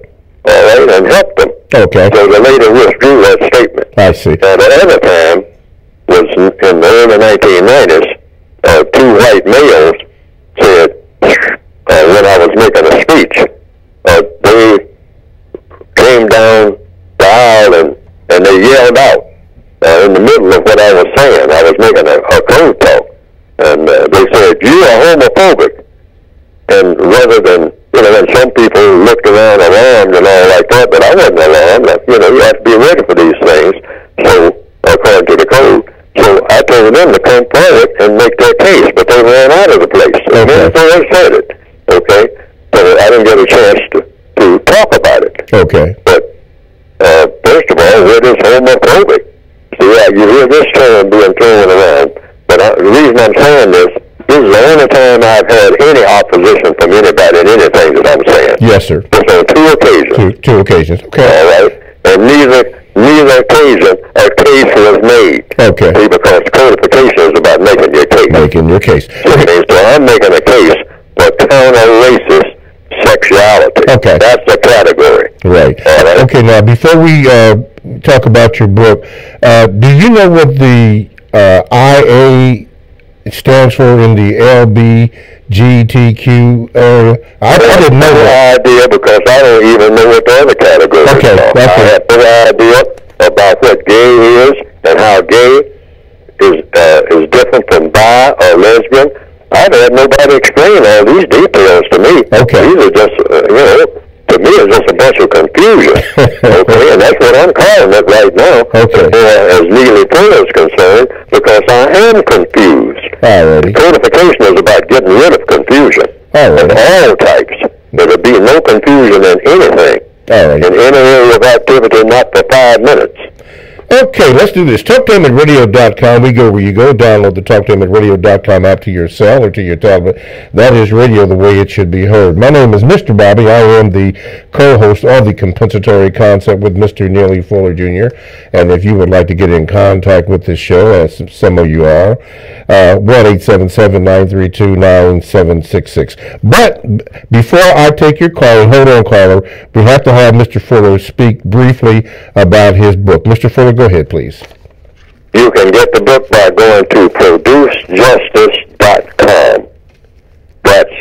all right, and help them. Okay. So the lady withdrew that statement. I see. Now, the other time was in the early 1990s, two white males said, when I was making a speech, they came down the aisle and they yelled out in the middle of what I was saying. I was making a code talk, and they said, "You are homophobic." And rather than, you know, and some people looked around alarmed and all like that, but I wasn't alarmed. You know, you have to be ready for these things. So, according to the code, so I told them to come forward and make their case, but they ran out of the place. A minute before I said it. Okay? So I didn't get a chance to talk about it. Okay. But, first of all, what is homophobic? See, you hear this term being thrown around, but the reason I'm saying this is the only time I've had any opposition from anybody in anything that I'm saying. Yes, sir. Just on 2 occasions. Two occasions. Okay. All right. And neither occasion a case was made. Okay. See, because codification is about making your case. Making your case. Okay. So I'm making a case for counter-racist sexuality. Okay. That's the category. Right. All right. Okay, now, before we talk about your book, do you know what the IA stands for in the LBGTQ area? I didn't know that. No idea, because I don't even know what the other category is. Okay. I have no idea about what gay is and how gay is different from bi or lesbian. I've had nobody explain all these details to me. Okay. These are just, to me, it's just a bunch of confusion. Okay, and that's what I'm calling it right now. Okay. As legally full is concerned, because I am confused. Alrighty. Codification is about getting rid of confusion. Alrighty. Of all types. There would be no confusion in anything. Alrighty. In any area of activity, not for 5 minutes. Okay, let's do this. TalkTimeAtRadio.com. We go where you go. Download the TalkTimeAtRadio.com app to your cell or to your tablet. That is radio the way it should be heard. My name is Mr. Bobby. I am the co-host of the Compensatory Concept with Mr. Neely Fuller Jr. And if you would like to get in contact with this show, as some of you are, 1-877-932-9766. But before I take your call, hold on, caller, we have to have Mr. Fuller speak briefly about his book. Mr. Fuller, go ahead, please. You can get the book by going to producejustice.com. That's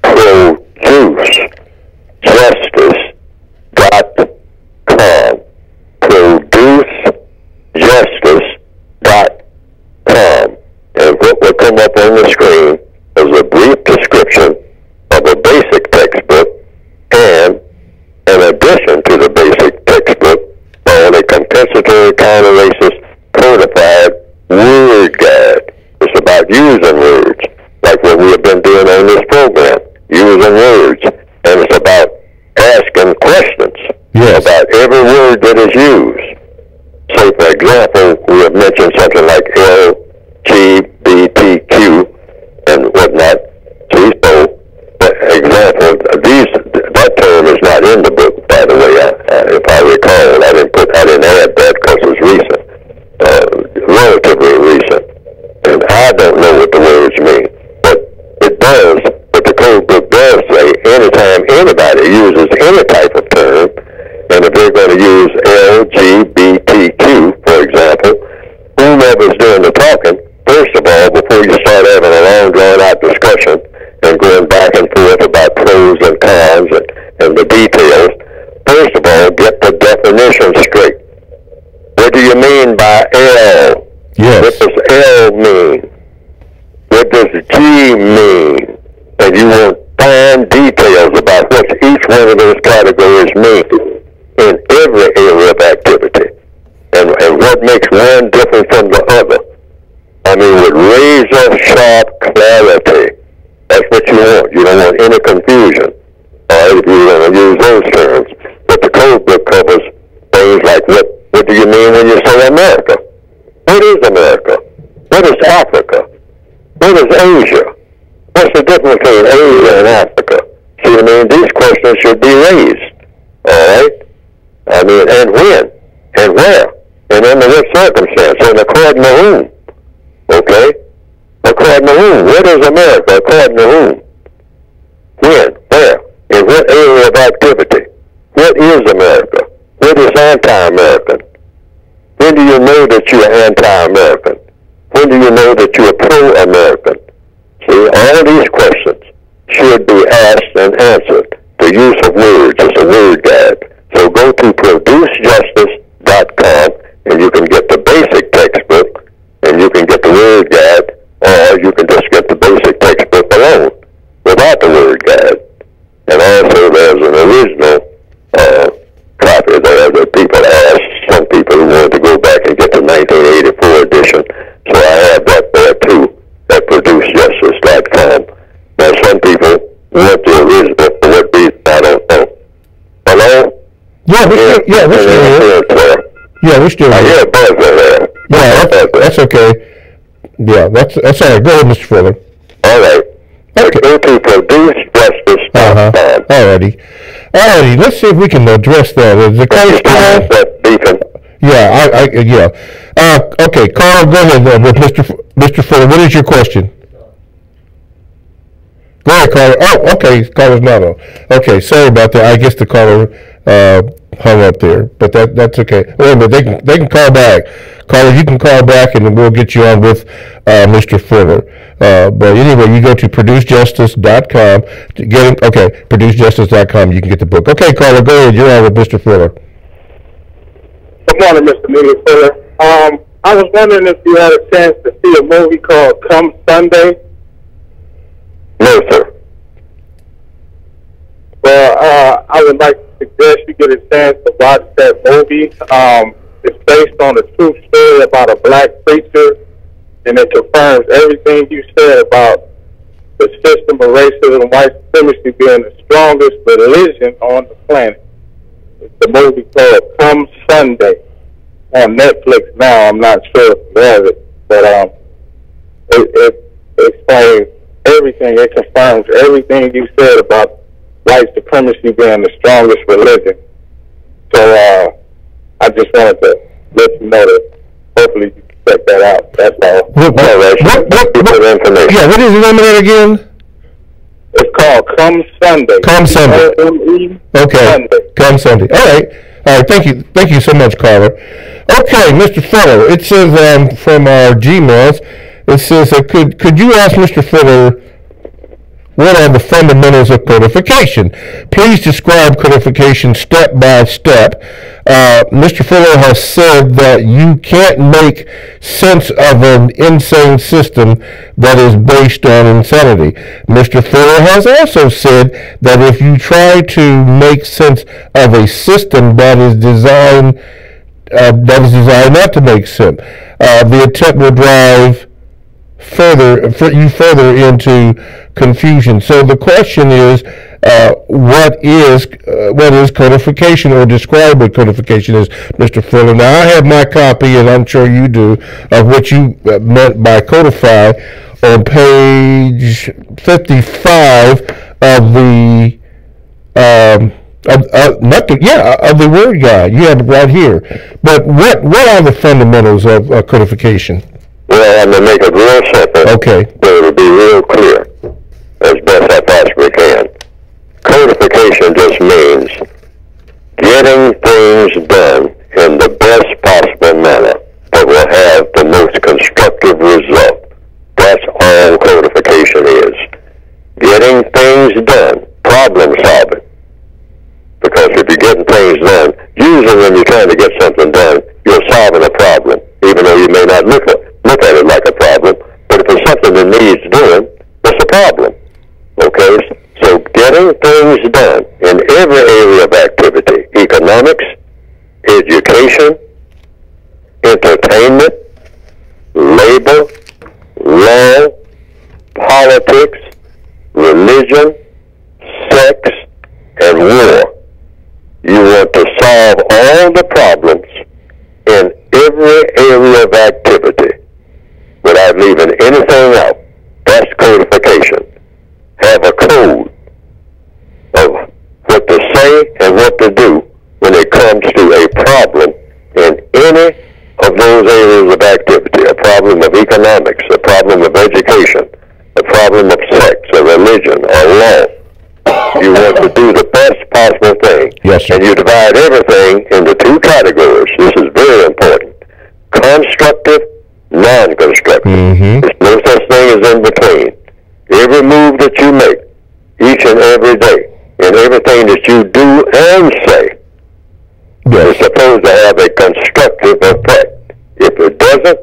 producejustice.com. Producejustice.com. And what will come up on the screen is a brief description of a basic textbook and, in addition to the basic textbook, on a compensatory counter-racist codified word guide. It's about using words, like what we have been doing on this program, using words. And it's about asking questions about every word that is used. So, for example, we have mentioned something like LGBTQ and whatnot. See, so, for example, that term is not in the book, by the way. If I recall, I didn't add that because it was recent, relatively recent, and I don't know what the words mean. But it does. But the code book does say anytime anybody uses any type of term, and if they're going to use LGBTQ, for example, whomever's doing the talking, first of all, before you start having a long, drawn-out discussion and going back and forth about pros and cons and the details, first of all, get the definition straight. What do you mean by L? Yes. What does L mean? What does G mean? And you want fine details about what each one of those categories mean in every area of activity. And what makes one different from the other. I mean, with razor-sharp clarity. That's what you want. You don't want any confusion. All right, if you're going to use those terms. But the code book covers things like what do you mean when you say America? What is America? What is Africa? What is Asia? What's the difference between Asia and Africa? See what I mean? These questions should be raised. All right? I mean, and when? And where? And under what circumstance? And according to whom? Okay? According to whom? What is America? According to whom? When? Where? In what area of activity? What is America? What is anti-American? When do you know that you're anti-American? When do you know that you're pro-American? See, all these questions should be asked and answered. The use of words is a word guide. So go to producejustice.com and you can get the basic textbook and you can get the word guide, or you can just get the basic textbook alone without the word guide. And also there's an original copy there that people asked, some people who wanted to go back and get the 1984 edition. So I have that there too at producejustice.com. what the reason, for what reason, I don't know. Hello? Yeah, we're still here. Yeah, we're still here. I hear a buzz in there. Yeah, that's okay. Yeah, that's all right. Go ahead, Mr. Fuller. All right. Okay. Go to producejustice.com. Alrighty. Let's see if we can address that. Is the case okay, Carl, go ahead with Mr. Fuller. What is your question? Go ahead, caller. Oh, okay. Caller's not on. Okay, sorry about that. I guess the caller hung up there, but that's okay. Wait a minute. They can call back. Caller, you can call back, and we'll get you on with Mr. Fuller. But anyway, you go to producejustice.com to get him. Okay, producejustice.com. You can get the book. Okay, caller, go ahead. You're on with Mr. Fuller. Good morning, Mr. Neely Fuller. I was wondering if you had a chance to see a movie called Come Sunday. No, sir. Well, I would like to suggest you get a chance to watch that movie. It's based on a true story about a black preacher, and it confirms everything you said about the system of racism and white supremacy being the strongest religion on the planet. It's the movie called Come Sunday on Netflix now. I'm not sure if you have it, but it explains everything. It confirms everything you said about white supremacy being the strongest religion. So I just wanted to let you know that hopefully you can check that out. That's all. What information? Yeah, what is the name of that again? It's called Come Sunday. Come Sunday. Okay. Sunday. Come Sunday. All right. Thank you so much, caller. Okay, Mr. Fuller. It says from our Gmails. It says could you ask Mr. Fuller what are the fundamentals of codification? Please describe codification step by step. Mr. Fuller has said that you can't make sense of an insane system that is based on insanity. Mr. Fuller has also said that if you try to make sense of a system that is designed not to make sense, the attempt will drive further into confusion. So the question is, what is codification, or describe what codification is, Mr. Fuller? Now, I have my copy, and I'm sure you do, of what you meant by codify on page 55 of the of the Word Guide. You have it right here. But what are the fundamentals of codification? Well, I'm going to make it real simple. Okay. But it'll be real clear as best I possibly can. Codification just means getting things done in the best possible manner that will have the most constructive result. That's all codification is. Getting things done, problem solving. Because if you're getting things done, usually when you're trying to get something done, you're solving a problem, even though you may not look at it like a problem. But if it's something that needs doing, it's a problem. Okay? So getting things done in every area of activity, economics, education, entertainment, labor, law, politics, religion, sex, and war. You want to solve all the problems in every area of activity without leaving anything out. That's codification. Have a code of what to say and what to do when it comes to a problem in any of those areas of activity. A problem of economics, a problem of education, a problem of sex or religion or law. You want to do the best possible thing. Yes, sir. And you divide everything into two categories. This is very important. Constructive, non-constructive. Mm-hmm. There's no such thing as in between. Every move that you make, each and every day, and everything that you do and say, is supposed to have a constructive effect. If it doesn't,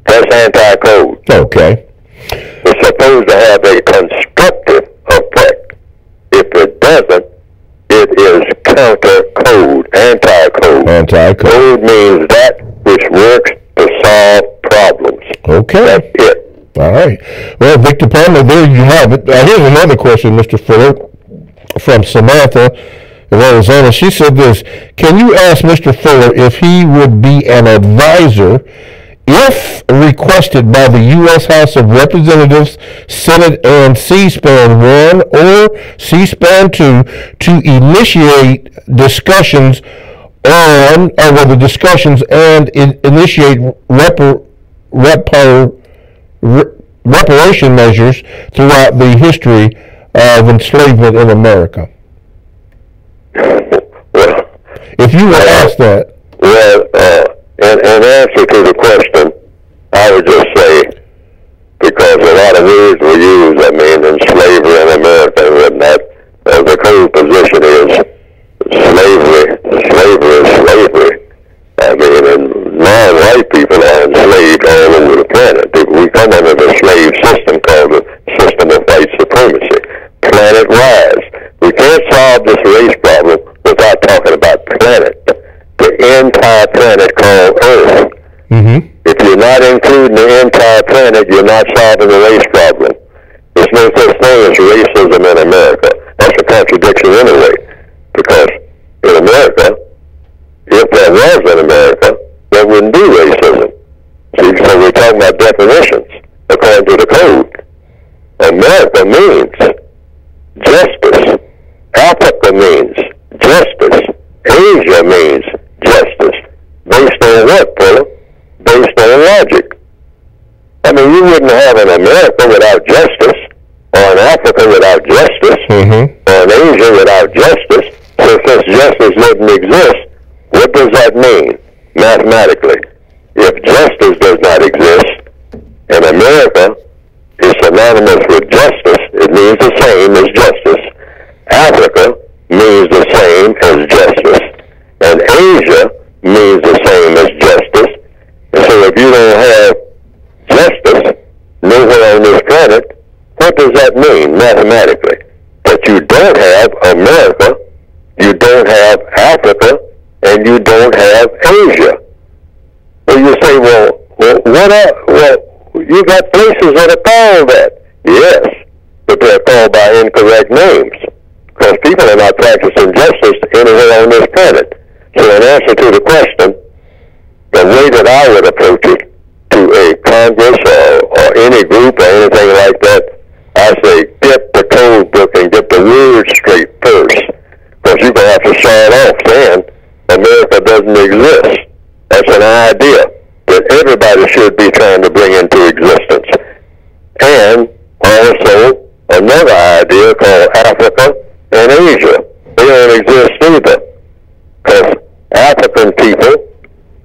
that's anti-code. Okay. It's supposed to have a constructive effect. If it doesn't, it is counter-code, anti-code. Anti-code. Code means that which works to solve problems. Okay. That's it. All right. Well, Victor Palmer, there you have it. Here's another question, Mr. Fuller, from Samantha in Arizona. She said this: can you ask Mr. Fuller if he would be an advisor if requested by the U.S. House of Representatives, Senate, and C-SPAN 1 or C-SPAN 2 to initiate discussions on, or whether discussions and initiate reparation measures throughout the history of enslavement in America? Well, if you were asked that. Well, in answer to the question, I would just say, because a lot of words were used, I mean, in slavery in America and whatnot, the code position is slavery. I mean, and non-white people are enslaved all over the planet. We come under the slave system called the system of white supremacy, planet-wise. We can't solve this race problem without talking about planet, the entire planet called Earth. Mm-hmm. If you're not including the entire planet, you're not solving the race problem. There's no such thing as racism in America. That's a contradiction anyway, because in America, if there was in America, there wouldn't be racism. See, so we're talking about definitions according to the code. America means justice. Africa means justice. Asia means justice. Based on what, Paula? Based on logic. I mean, you wouldn't have an America without justice, or an Africa without justice, or an Asia without justice. So since justice doesn't exist, what does that mean mathematically? If justice does not exist, and America is synonymous with justice, it means the same as justice. Africa means the same as justice. And Asia means the same as justice. And so if you don't have justice nowhere on this planet, what does that mean mathematically? That you don't have America, you don't have Africa, and you don't have Asia. Well, you say, well, what are, well, you got places that are called that. Yes, but they're called by incorrect names, because people are not practicing justice anywhere on this planet. So in answer to the question, the way that I would approach it to a Congress or any group or anything like that, I say get the code book and get the words straight first, because you're going to have to start off saying America doesn't exist. That's an idea that everybody should be trying to bring into existence. And also another idea called Africa and Asia. They don't exist either, because African people,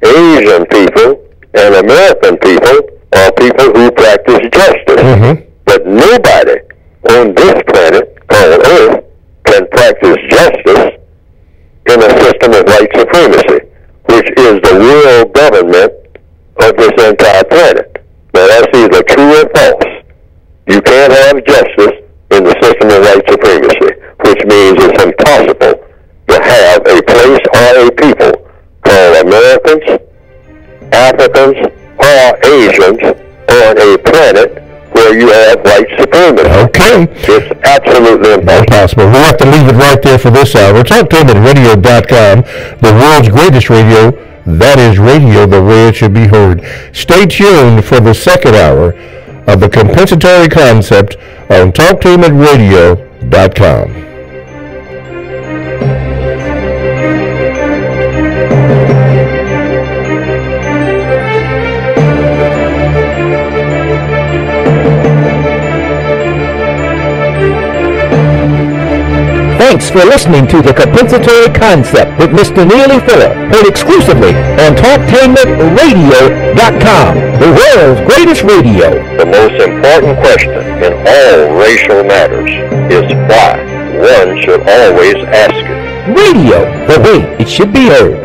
Asian people, and American people are people who practice justice. But nobody on this planet called Earth can practice justice in a system of white supremacy, which is the world government of this entire planet. Now that's either true or false. You can't have justice in the system of white supremacy, which means it's impossible to have a place or a people called Americans, Africans, or Asians on a planet where you have white supremacy. Okay. It's absolutely impossible. We'll have to leave it right there for this hour. Talk to him at radio.com, the world's greatest radio. That is radio the way it should be heard. Stay tuned for the second hour of the compensatory concept on talktohimatradio.com. Thanks for listening to the Compensatory Concept with Mr. Neely Fuller, heard exclusively on TalkTainmentRadio.com, the world's greatest radio. The most important question in all racial matters is why. One should always ask it. Radio, the way it should be heard.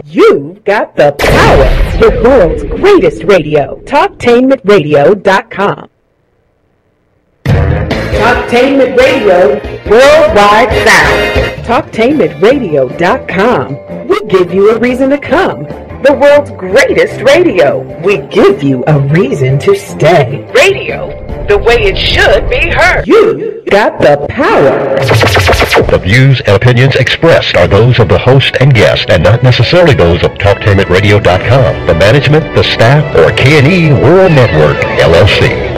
You've got the power. The world's greatest radio. TalkTainmentRadio.com. Talktainment Radio, worldwide sound. Talktainmentradio.com. We give you a reason to come. the world's greatest radio. We give you a reason to stay. Radio, the way it should be heard. You got the power. The views and opinions expressed are those of the host and guest and not necessarily those of TalkTainmentRadio.com, the management, the staff, or K&E World Network, LLC.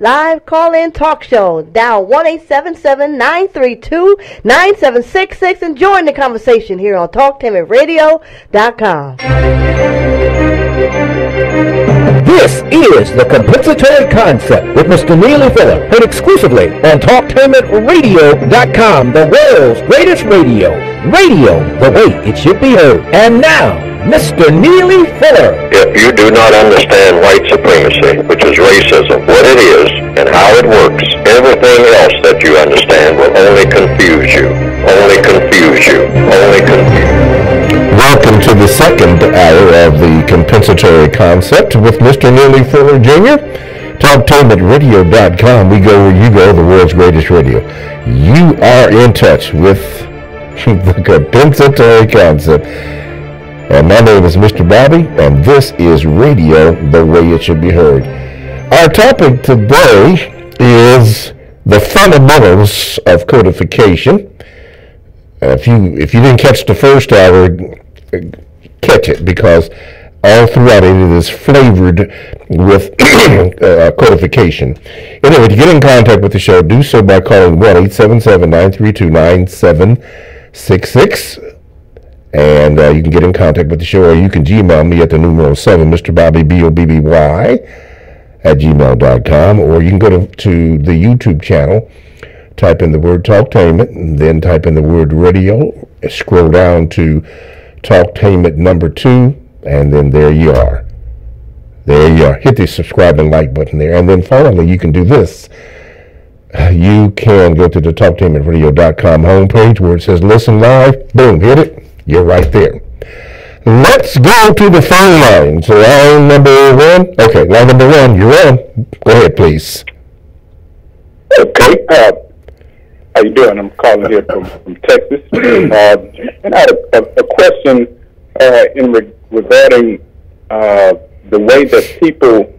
Live call-in talk show. Dial 1-877-932-9766 and join the conversation here on TalkTainmentRadio.com. This is the Compensatory Concept with Mr. Neely Fuller, heard exclusively on TalkTainmentRadio.com, the world's greatest radio. Radio, the way it should be heard. And now, Mr. Neely Fuller. If you do not understand white supremacy, which is racism, what it is, and how it works, everything else that you understand will only confuse you. Only confuse you. Only confuse you. Welcome to the second hour of the Compensatory Concept with Mr. Neely Fuller Jr. TalkTainmentRadio.com. We go where you go, the world's greatest radio. You are in touch with the Compensatory Concept. And my name is Mr. Bobby, and this is radio the way it should be heard. Our topic today is the fundamentals of codification. If you didn't catch the first hour, catch it, because all throughout it is flavored with codification. Anyway, to get in contact with the show, do so by calling 1-877-932-9766. And you can get in contact with the show, or you can Gmail me at the numeral 7, Mr. Bobby, BOBBY, at gmail.com, or you can go to the YouTube channel, type in the word Talktainment, and then type in the word radio, scroll down to Talktainment number 2, and then there you are. There you are. Hit the subscribe and like button there. And then finally, you can do this. You can go to the TalkTainmentRadio.com homepage where it says listen live. Boom, hit it. You're right there. Let's go to the phone line. So line number 1. Okay, line number 1, you're on. Go ahead, please. Okay. How you doing? I'm calling here from Texas. And I had a question regarding the way that people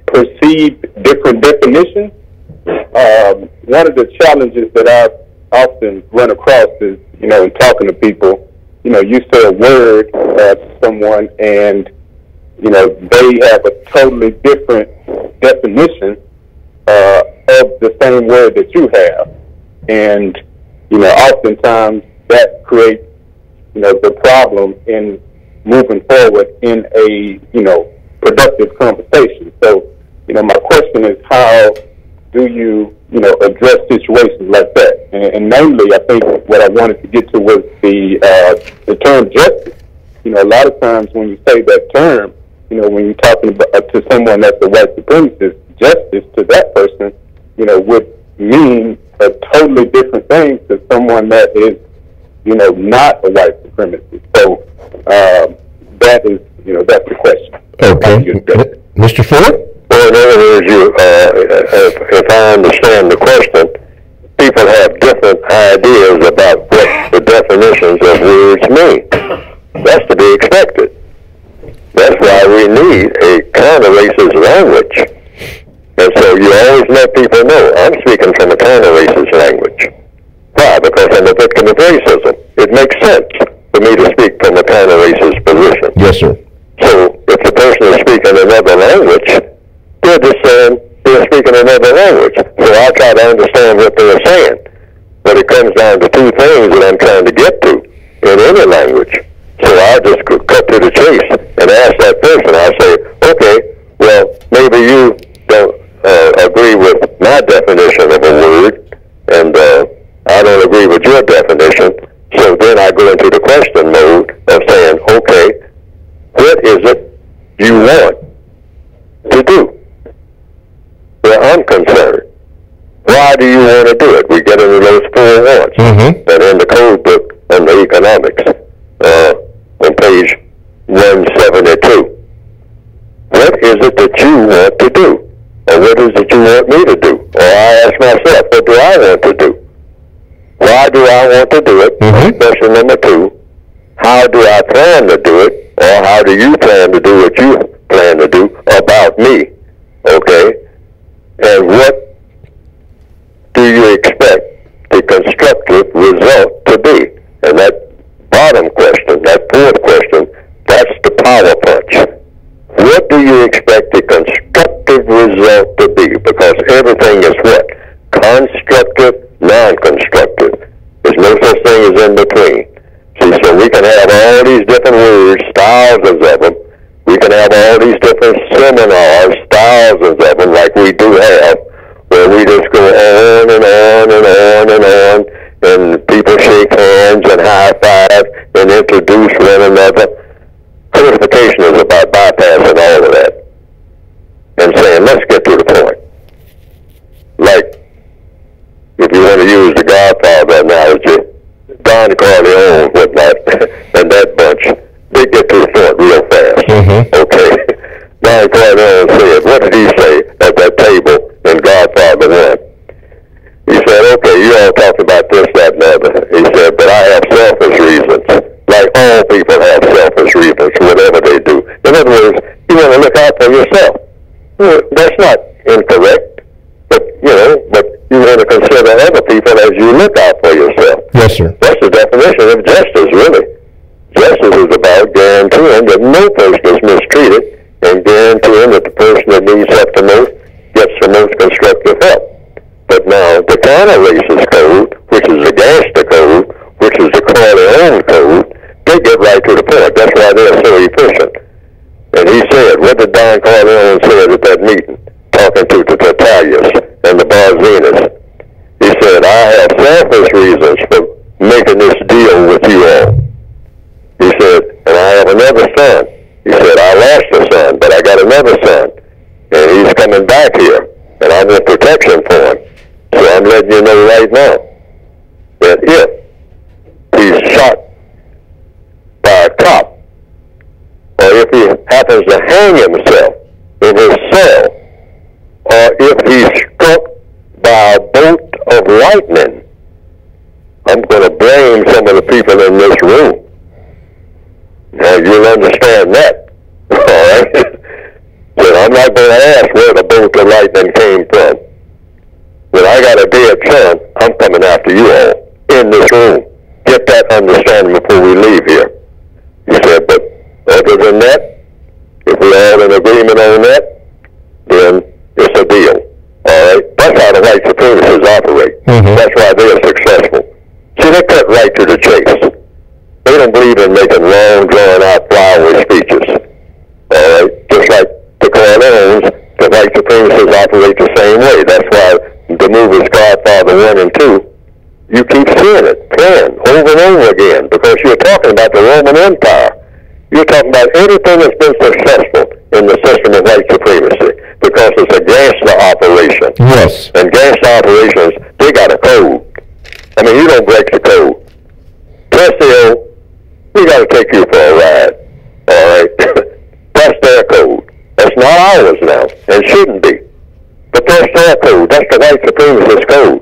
perceive different definitions. One of the challenges that I've often run across is, in talking to people, you say a word to someone and, they have a totally different definition of the same word that you have. And, oftentimes that creates, the problem in moving forward in a, productive conversation. So, my question is, how do you, address situations like that? And mainly, I think what I wanted to get to was the term justice. A lot of times when you say that term, when you're talking about, to someone that's a white supremacist, justice to that person, would mean a totally different thing to someone that is, not a white supremacist. So that is, that's the question. Okay. Mr. Fuller? Well, in other words, if I understand the question, people have different ideas about what the definitions of words mean. That's to be expected. That's why we need a counter-racist language. And so you always let people know, I'm speaking from a counter-racist language. Why? Because I'm a victim of racism. It makes sense for me to speak from a counter-racist position. Yes, sir. So if the person is speaking another language, they're just saying they're speaking another language. So I try to understand what they're saying. But it comes down to two things that I'm trying to get to in any language. So I just cut to the chase and ask that person. I say, okay, well, maybe you don't agree with my definition of a word, and I don't agree with your definition. So then I go into the question mode of saying, okay, what is it you want to do? Where I'm concerned, why do you want to do it? We get into those 4 wants. And in the code book on the economics, on page 172. What is it that you want to do? Or what is it you want me to do? Or I ask myself, what do I want to do? Why do I want to do it? Question number 2, how do I plan to do it, or how do you plan to do what you plan to do about me, okay? And what do you expect the constructive result to be? And that bottom question, that fourth question, that's the power punch. What do you expect the constructive result to be? Because everything is what? Constructive, non-constructive. There's no such thing as in between. See, so we can have all these different words, thousands of them. We can have all these different seminars, thousands of them, like we do have, where we just go on and on and on and on, and people shake hands and high five and introduce one another. Codification is about bypassing all of that and saying, let's get to the point. Like, if you want to use the Godfather analogy, Don Corleone, whatnot, and that bunch, they get to the point real fast. Okay. Don Corleone said, what did he say at that table in Godfather 1? He said, okay, you all talked about this, that, and the other. He said, but I have selfish reasons. Like all people have selfish reasons, whatever they do. In other words, you want to look out for yourself. Well, that's not incorrect, but you want to consider other people as you look out for yourself. Yes, sir. That's the definition of justice, really. Justice is about guaranteeing that no person is mistreated and guaranteeing that the person that needs help the most gets the most constructive help. But now, the counter-racist code, which is the Gaster code, which is the Corleone code, they get right to the point. That's why they're so efficient. And he said, what did Don Corleone say at that meeting, talking to the Tertullius and the Barzinas? He said, I have selfish reasons for making this deal with you all. He said, and I have another son. He said, I lost a son, but I got another son. And he's coming back here, and I want protection for him. So I'm letting you know right now that if he's shot by a cop, or if he happens to hang himself in his cell, or if he's struck by a bolt of lightning, I'm going to blame some of the people in this room. Now, you'll understand that, all right? So I'm not going to ask where the bolt of lightning came from. When I got a dead son, I'm coming after you all in this room. Get that understanding before we leave here. He said, but other than that, if we're all in agreement on that, then it's a deal. All right? That's how the white supremacists operate. That's why they're successful. See, they cut right to the chase. They don't believe in making long, drawn-out, flowery speeches. All right? Just like the Corleones, the white supremacists operate the same way. That's why the movies Godfather 1 and 2, you keep seeing it playing over and over again, because you're talking about the Roman Empire. You're talking about everything that's been successful in the system of white supremacy, because it's a gangster operation. Yes. And gangster operations, they got a code. I mean, you don't break the code. Tessio, we got to take you for a ride. All right? That's their code. That's not ours now, and shouldn't be. But that's their code. That's the white supremacist code.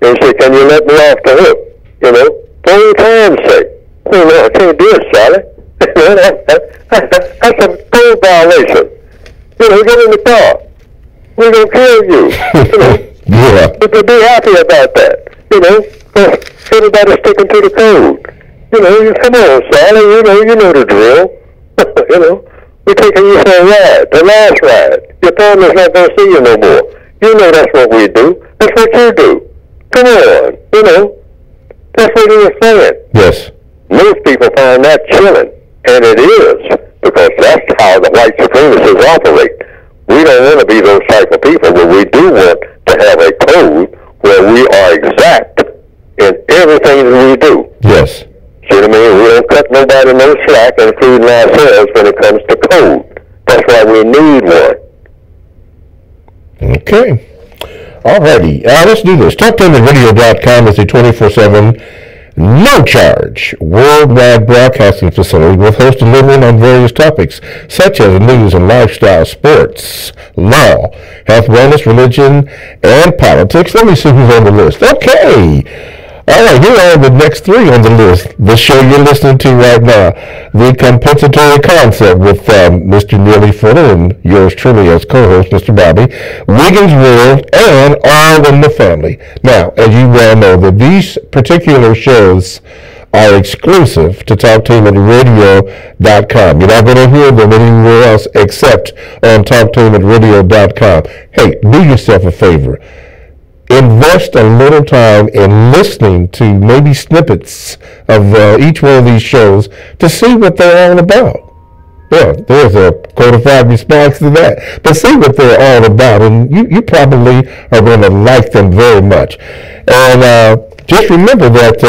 And you say, can you let me off the hook? For old time's sake. Oh, no, I can't do it, Sally. That's a code violation. Get in the car. We're going to kill you. Yeah. But be happy about that. Everybody's sticking to the code. Come on, Sally, you know the drill. We're taking you for a ride, the last ride. Your family's not going to see you no more. You know that's what we do. That's what you do. Come on, that's what he was saying. Yes. Most people find that chilling, and it is, because that's how the white supremacists operate. We don't want to be those type of people, but we do want to have a code where we are exact in everything that we do. Yes. See what I mean? We don't cut nobody no slack, including ourselves, when it comes to code. That's why we need one. Okay. Alrighty. Let's do this. TalkTimeRadio.com is a 24/7, no-charge, worldwide broadcasting facility with hosts delivering on various topics, such as news and lifestyle, sports, law, health, wellness, religion, and politics. Let me see who's on the list. Okay. All right, here are the next three on the list. The show you're listening to right now, The Compensatory Concept with Mr. Neely Fuller and yours truly as co-host, Mr. Bobby, Wiggins World, and All in the Family. Now, as you well know, that these particular shows are exclusive to TalkTeamRadio.com. You're not going to hear them anywhere else except on TalkTeamRadio.com. Hey, do yourself a favor. Invest a little time in listening to maybe snippets of each one of these shows to see what they're all about. Yeah, there's a codified response to that. But see what they're all about, and you probably are going to like them very much. And just remember that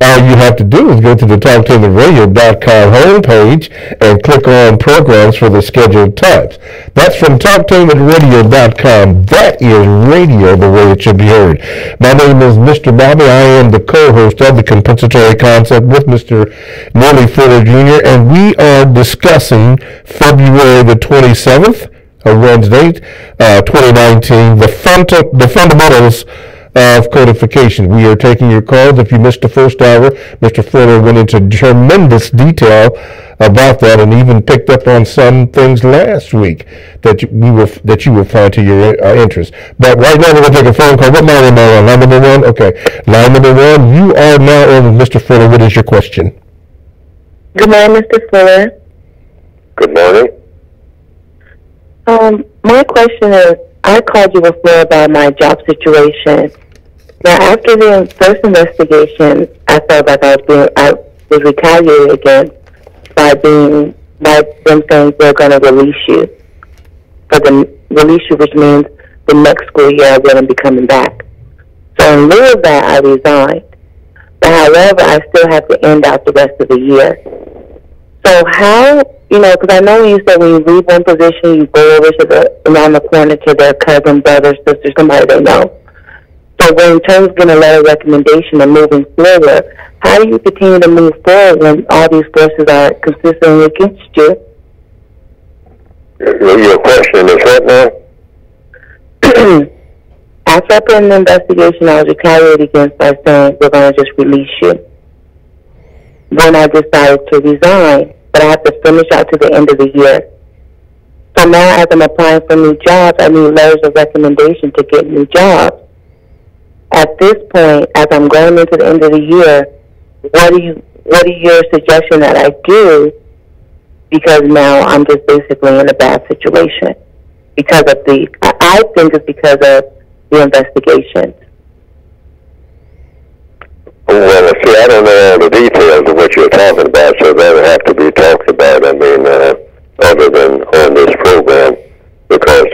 all you have to do is go to the TalkTeamRadio.com homepage and click on programs for the scheduled times. That's from TalkTeamRadio.com. That is radio the way it should be heard. My name is Mr. Bobby. I am the co-host of the Compensatory Concept with Mr. Neely Fuller Jr., and we are discussing February the 27th, Wednesday, 2019, the fundamentals of codification. We are taking your calls. If you missed the first hour, Mr. Fuller went into tremendous detail about that and even picked up on some things last week that you will find to your interest. But right now we're going to take a phone call. What line am I on? Line number one? Okay. Line number one, you are now on with Mr. Fuller. What is your question? Good morning, Mr. Fuller. Good morning. My question is, I called you before about my job situation. Now, after the first investigation, I felt like I was retaliated against by them saying they're going to release you. Which means the next school year I wouldn't be coming back. So in lieu of that, I resigned. But however, I still have to end out the rest of the year. So how, because I know you said when you leave one position, you go over around the corner to their cousin, brother, sister, somebody they know. So when in terms of getting a letter of recommendation and moving forward, how do you continue to move forward when all these forces are consistently against you? Your question is what now? After I put in the investigation, I was retaliated against by saying we're going to just release you. Then I decided to resign, but I have to finish out to the end of the year. So now as I'm applying for new jobs, I need letters of recommendation to get new jobs. At this point, as I'm going into the end of the year, what are your suggestions that I do? Because now I'm just basically in a bad situation because of I think it's because of the investigation. Well, see, I don't know all the details of what you're talking about, so that would have to be talked about, other than on this program, because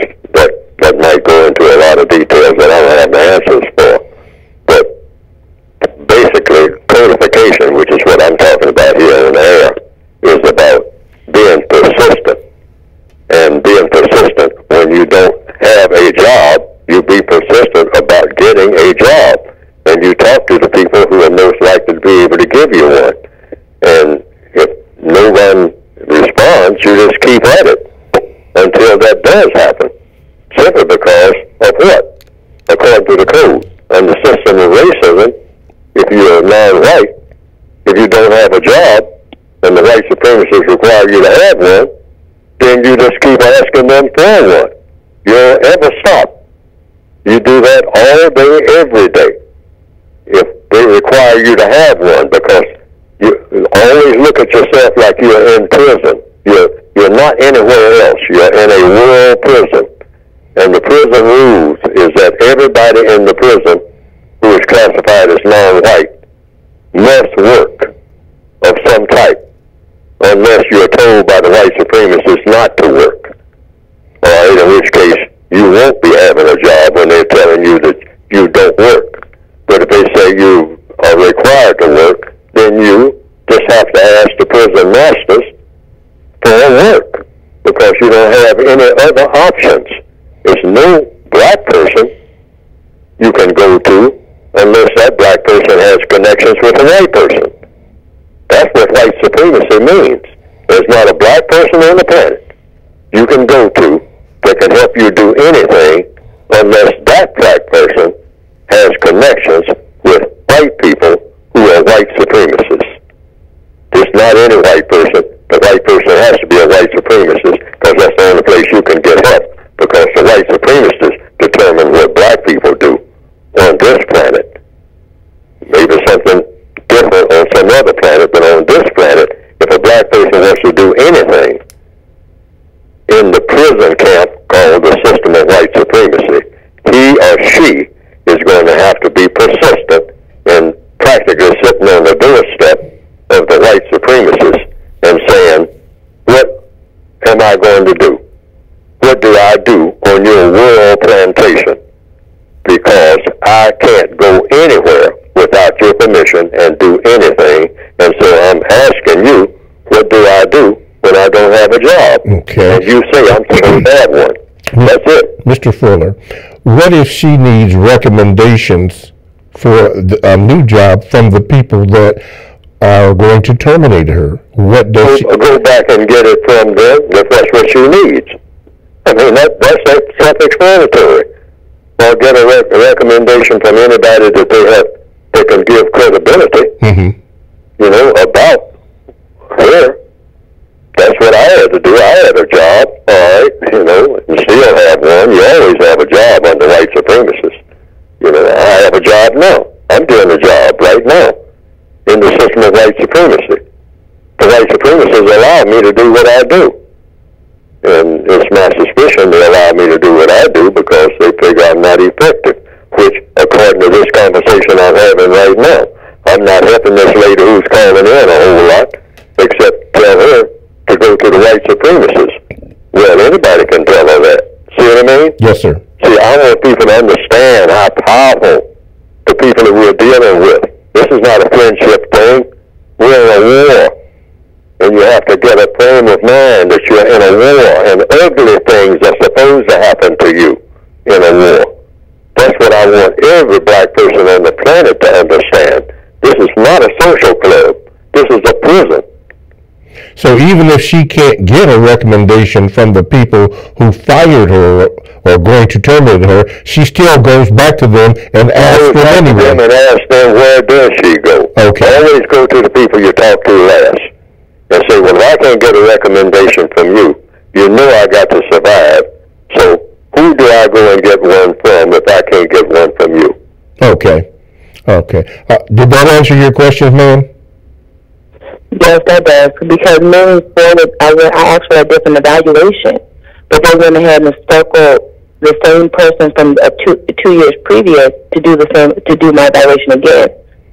that might go into a lot of details that I don't have the answers for. But basically, codification, which is what I'm talking about here in the air, is about being persistent. And being persistent, when you don't have a job, you be persistent about getting a job. And you talk to the people who are most likely to be able to give you one. And if no one responds, you just keep at it until that does happen. Simply because of what? According to the code. And the system of racism, if you're non-white, if you don't have a job, and the white supremacists require you to have one, then you just keep asking them for one. You don't ever stop. You do that all day, every day. If they require you to have one, because you always look at yourself like you're in prison. You're not anywhere else. You're in a world prison. And the prison rules is that everybody in the prison who is classified as non-white must work of some type, unless you're told by the white supremacists not to work. All right, in which case you won't be having a job when they're telling you that you don't work. But if they say you are required to work, then you just have to ask the prison masters for work, because you don't have any other options. There's no black person you can go to unless that black person has connections with a white person. That's what white supremacy means. There's not a black person on the planet you can go to that can help you do anything unless that black person has connections with white people. not any white person. The white person has to be a white supremacist because that's the only place you can get help, because the white supremacists determine what black people do on this planet. Maybe something different on some other planet, but on this planet, if a black person wants to do anything in the prison camp called the system of white supremacy, he or she is going to have to be persistent and practically sitting on the doorstep of the white supremacists and saying, what am I going to do? What do I do on your rural plantation? Because I can't go anywhere without your permission and do anything. And so I'm asking you, what do I do when I don't have a job? Okay. And you say I'm supposed to have one. That's it. Mr. Fuller, what if she needs recommendations for a new job from the people that are going to terminate her? What does she... Go back and get it from them if that's what she needs. I mean, that's self-explanatory. Or get a recommendation from anybody that they can give credibility, you know, about her. That's what I had to do. I had a job, all right, you know, and still have one. You always have a job under white supremacists. You know, I have a job now. I'm doing a job right now in the system of white supremacy. The white supremacists allow me to do what I do. And it's my suspicion they allow me to do what I do because they figure I'm not effective, which, according to this conversation I'm having right now, I'm not helping this lady who's calling in a whole lot, except tell her to go to the white supremacists. Well, anybody can tell her that. See what I mean? Yes, sir. See, I want people to understand how powerful the people that we're dealing with. This is not a friendship thing. We're in a war. And you have to get a frame of mind that you're in a war, and ugly things are supposed to happen to you in a war. That's what I want every black person on the planet to understand. This is not a social club. This is a prison. So even if she can't get a recommendation from the people who fired her or going to terminate her, she still goes back to them and asks them anyway. And ask them, where does she go? Okay. Always go to the people you talk to last. And say, well, if I can't get a recommendation from you, you know I got to survive. So who do I go and get one from if I can't get one from you? Okay. Okay. Did that answer your question, ma'am? Yes, that does. Because moving forward, I asked for a different evaluation, but they went ahead and circled the same person from 2 years previous to do the same, to do my evaluation again.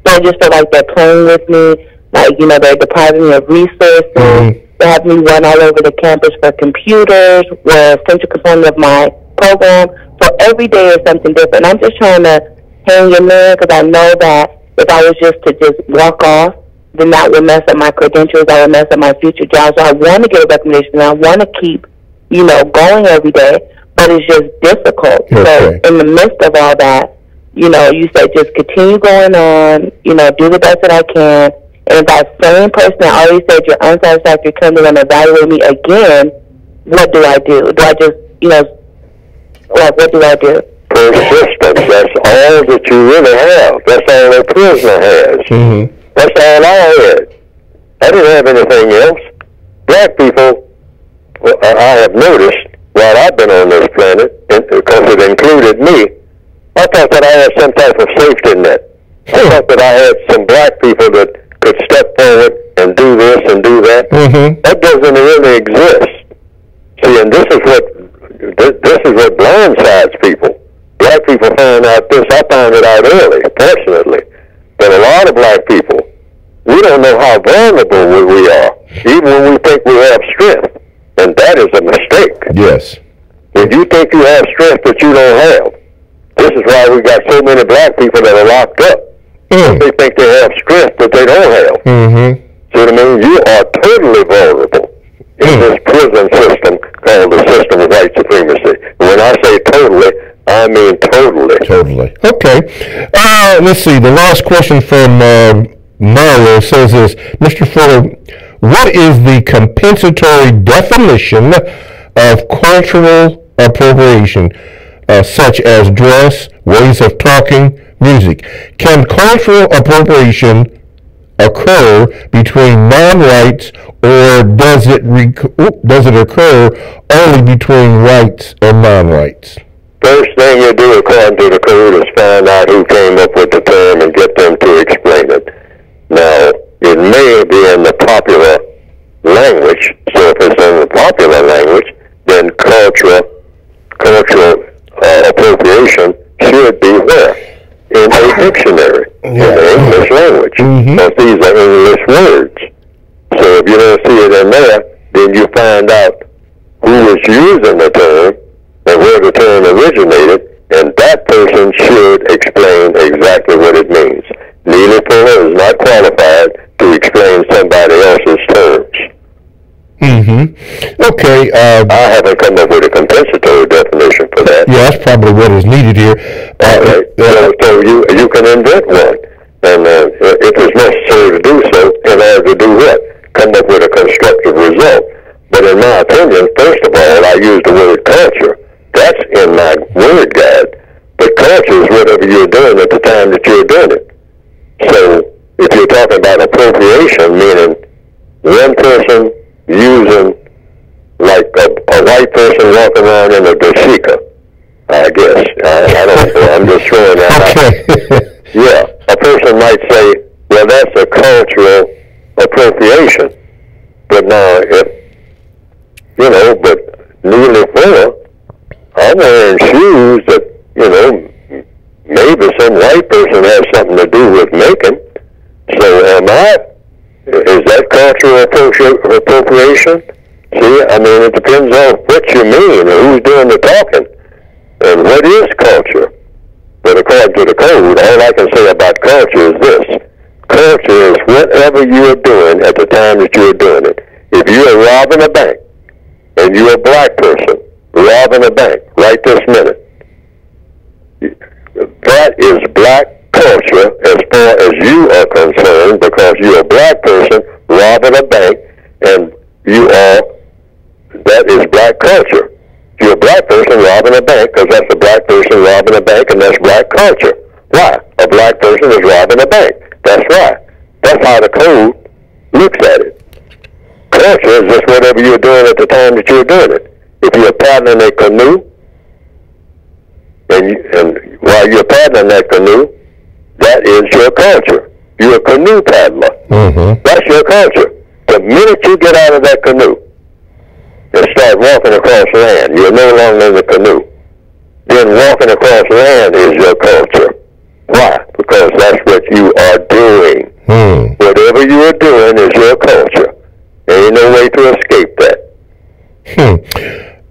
So I just feel like they're playing with me. Like, you know, they're depriving me of resources. They have me run all over the campus for computers, where a central component of my program. So every day is something different. I'm just trying to hang in there because I know that if I was just to just walk off, then that would mess up my credentials. That would mess up my future jobs. So I want to get a recommendation. And I want to keep, you know, going every day, but it's just difficult. Okay. So in the midst of all that, you know, you say just continue going on, you know, do the best that I can. And if that same person that already said you're unsatisfactory comes in and evaluate me again, what do I do? Do I just, you know, like, what do I do? Persistence. That's all that you really have. That's all a prisoner has. That's all I had. I didn't have anything else. Black people, well, I have noticed while I've been on this planet, because it included me, I thought that I had some type of safety net. I thought that I had some black people that could step forward and do this and do that. That doesn't really exist. See, and this is what blindsides people. Black people find out this. I found it out early, personally. But a lot of black people, we don't know how vulnerable we are, even when we think we have strength. And that is a mistake. Yes. If you think you have strength that you don't have, this is why we got so many black people that are locked up. They think they have strength that they don't have. See what I mean? You are totally vulnerable in this prison system called the system of white supremacy. And when I say totally, I mean totally. Totally. Okay. Let's see. The last question from Mario says this, Mr. Fuller, what is the compensatory definition of cultural appropriation, such as dress, ways of talking, music? Can cultural appropriation occur between non-whites, or does it occur only between whites and non-whites? First thing you do according to the code is find out who came up with the term and get them to explain it. Now, it may be in the popular language, so if it's in the popular language, then cultural appropriation should be where? In a dictionary, in the English language. Because these are English words. So if you don't see it in there, then you find out who is using the term and where the term originated, and that person should explain exactly what it means. Neely Fuller is not qualified to explain somebody else's terms. Okay. I haven't come up with a compensatory definition for that. Yeah, that's probably what is needed here. So you can invent one, and if it's necessary to do so, in order to do what? Come up with a constructive result. But in my opinion, first of all, I use the word culture. That's in my word guide. But culture is whatever you're doing at the time that you're doing it. So if you're talking about appropriation, meaning one person using, like a white person walking around in a dashika, I guess. I don't know. I'm just throwing that out. Yeah, a person might say, well, that's a cultural appropriation. But now, but Neely Fuller, I'm wearing shoes that, maybe some white person has something to do with making. So is that cultural appropriation? See, I mean, it depends on what you mean and who's doing the talking. And what is culture? But according to the code, all I can say about culture is this. Culture is whatever you're doing at the time that you're doing it. If you're robbing a bank, and you're a black person robbing a bank right this minute, that is black culture as far as you are concerned, because you're a black person robbing a bank, and that is black culture. You're a black person robbing a bank because that's a black person robbing a bank, and that's black culture. Why? A black person is robbing a bank. That's right. That's how the code looks at it. Culture is just whatever you're doing at the time that you're doing it. If you're paddling a canoe, and while you're paddling that canoe, that is your culture. You're a canoe paddler. That's your culture. The minute you get out of that canoe and start walking across land, you're no longer in the canoe. Then walking across land is your culture. Why? Because that's what you are doing. Whatever you are doing is your culture. There ain't no way to escape that.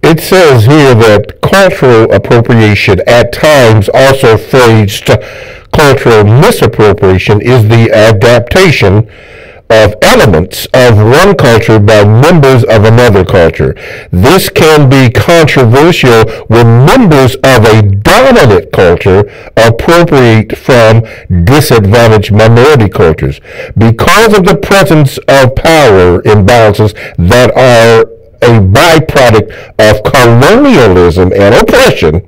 It says here that cultural appropriation, at times also phrased cultural misappropriation, is the adaptation of elements of one culture by members of another culture. This can be controversial when members of a dominant culture appropriate from disadvantaged minority cultures. Because of the presence of power imbalances that are a byproduct of colonialism and oppression,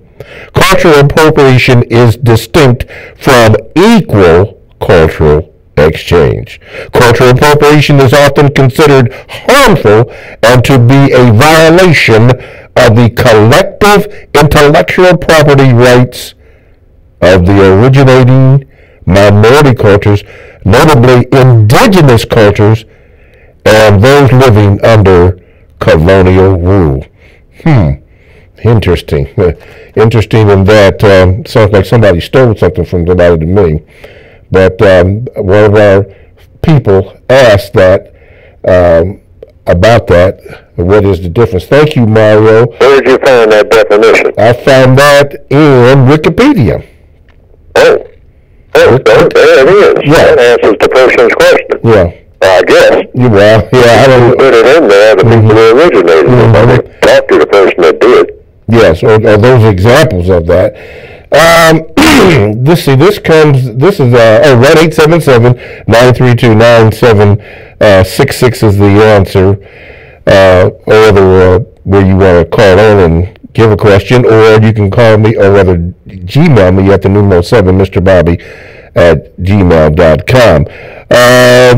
cultural appropriation is distinct from equal cultural exchange. Cultural appropriation is often considered harmful and to be a violation of the collective intellectual property rights of the originating minority cultures, notably indigenous cultures and those living under colonial rule. Interesting. Interesting in that sounds like somebody stole something from somebody to me. But one of our people asked that about that. What is the difference? Thank you, Mario. Where did you find that definition? I found that in Wikipedia. Oh, there it is. Yeah. That answers the person's question. Yeah. I guess. Well, yeah, I don't put it in there. The people who originated it. Talk to the person that did. Yes, or those examples of that. This is 1-877-932-9766 is the answer, or where you want to call in and give a question, or you can call me, or rather Gmail me at the numeral 7, Mr. Bobby gmail.com.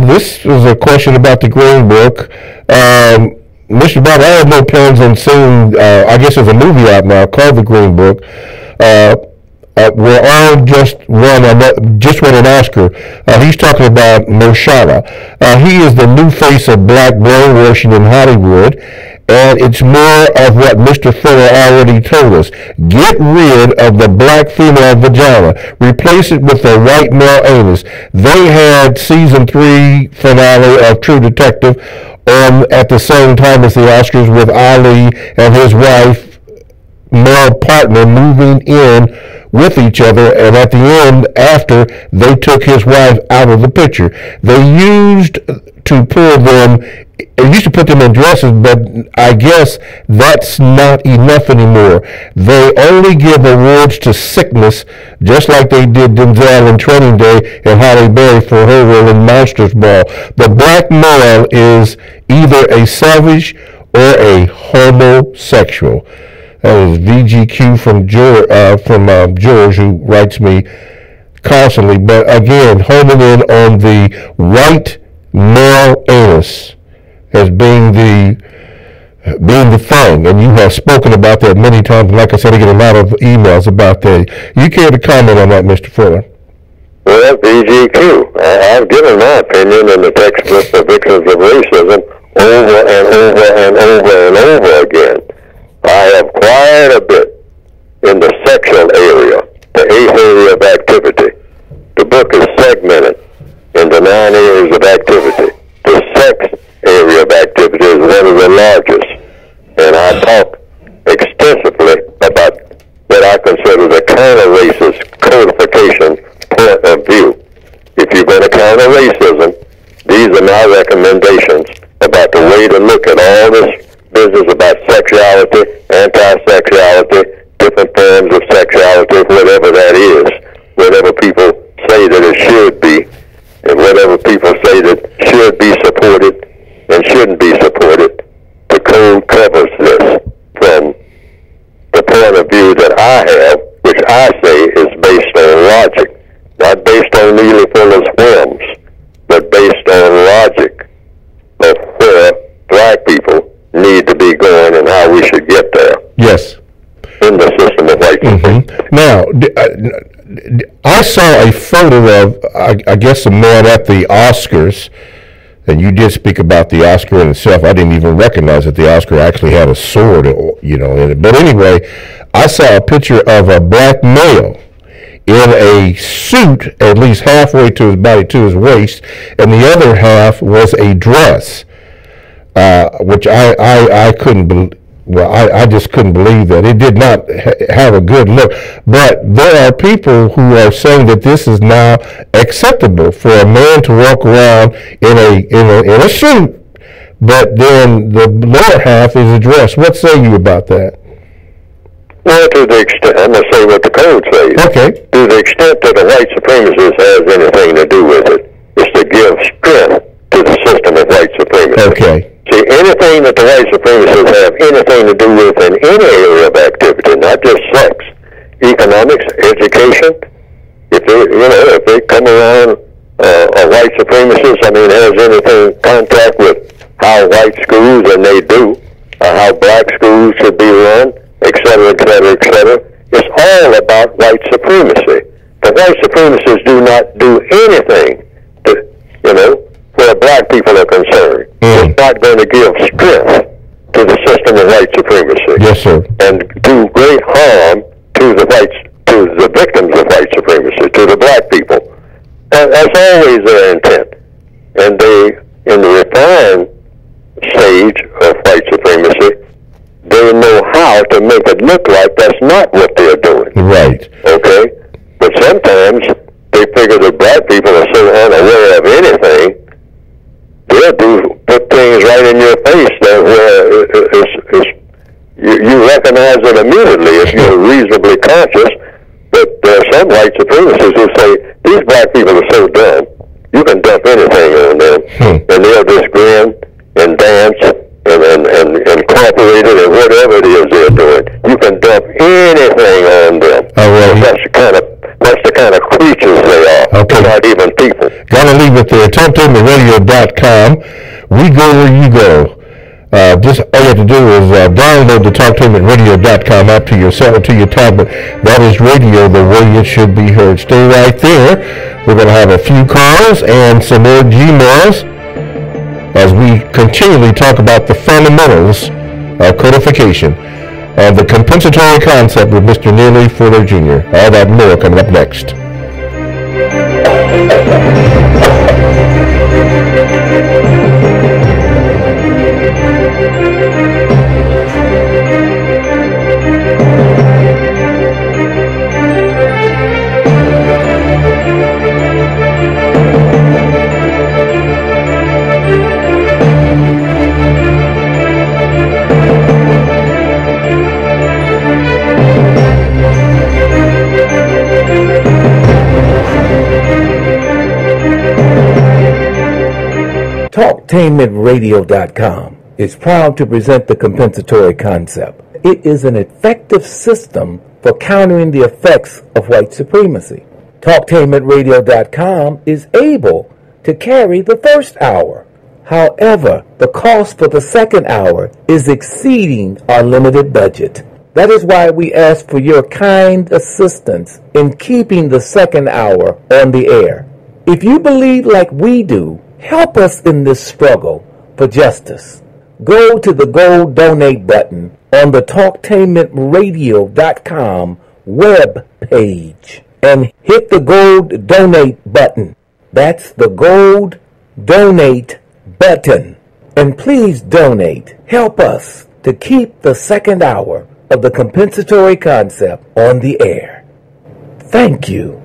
This is a question about the Green Book. Mr. Bob, I have no plans on seeing, I guess there's a movie out now called The Green Book. We're all just won an Oscar. He's talking about Mahershala. He is the new face of black brainwashing in Hollywood, and it's more of what Mr. Fuller already told us. Get rid of the black female vagina. Replace it with a white male anus. They had season 3 finale of True Detective on at the same time as the Oscars, with Ali and his wife, male partner, moving in with each other, and at the end, after, they took his wife out of the picture. They used to put them in dresses, but I guess that's not enough anymore. They only give awards to sickness, just like they did Denzel in Training Day and Halle Berry for her role in Monsters Ball. The black male is either a savage or a homosexual. That was VGQ from George, who writes me constantly. But again, homing in on the white male anus as being the thing, and you have spoken about that many times. Like I said, I get a lot of emails about that. You care to comment on that, Mr. Fuller? Well, VGQ. I've given my opinion in the textbook for victims of racism over and over and over and over again. I have quite a bit in the sexual area, the 8th area of activity. The book is segmented into 9 areas of activity. The sex area of activity is one of the largest. And I talk extensively about what I consider the counter-racist codification point of view. If you're going to counter racism, these are my recommendations about the way to look at all this business about sexuality, anti-sexuality, different forms of sexuality, whatever that is, whatever people say that it should be, and whatever people say that should be supported and shouldn't be supported. The code covers this from the point of view that I have, which I say is based on logic, not based on Neely Fuller's whims, but based on logic of where black people need to be going and how we should get there. Yes. In the system of white supremacy. Now, I saw a photo of, I guess, a man at the Oscars, and you did speak about the Oscar in itself. I didn't even recognize that the Oscar actually had a sword, in it. But anyway, I saw a picture of a black male in a suit, at least halfway to his body, to his waist, and the other half was a dress. Which I couldn't believe. Well, I just couldn't believe that. It did not have a good look. But there are people who are saying that this is now acceptable for a man to walk around in a suit, but then the lower half is a dress. What say you about that? Well, to the extent, I'm going to say what the code says. Okay. To the extent that the white supremacist has anything to do with it, is to give strength to the system of white supremacy. Okay. See, anything that the white supremacists have anything to do with in any area of activity, not just sex, economics, education, if they come around a white supremacist, has anything contact with how white schools, and they do, how black schools should be run, et cetera, et cetera, et cetera, it's all about white supremacy. The white supremacists do not do anything where black people are concerned. It's not going to give strength to the system of white supremacy. Yes, sir. And do great harm to the victims of white supremacy, to the black people. And that's always their intent. And they, in the refined stage of white supremacy, they know how to make it look like that's not what they're doing. Right. Okay? But sometimes they figure that black people are so unaware of anything, they'll put things right in your face that you recognize it immediately if you're reasonably conscious. But there are some white supremacists who say, these black people are so dumb, you can dump anything on them. And they'll just grin and dance and incorporate it and whatever it is they're doing. You can dump anything on them. All right. That's the kind of creatures they are. Okay. Not even people. Gotta leave it there. TalkToMeRadio.com. We go where you go. Just all you have to do is download the TalkToMeRadio.com app to your cell or to your tablet. That is radio the way it should be heard. Stay right there. We're going to have a few calls and some more Gmails as we continually talk about the fundamentals of codification of the compensatory concept with Mr. Neely Fuller Jr. All that and more coming up next. TalkTainmentRadio.com is proud to present the compensatory concept. It is an effective system for countering the effects of white supremacy. TalkTainmentRadio.com is able to carry the first hour. However, the cost for the second hour is exceeding our limited budget. That is why we ask for your kind assistance in keeping the second hour on the air. If you believe like we do, help us in this struggle for justice. Go to the gold donate button on the TalkTainmentRadio.com web page and hit the gold donate button. That's the gold donate button. And please donate. Help us to keep the second hour of the compensatory concept on the air. Thank you.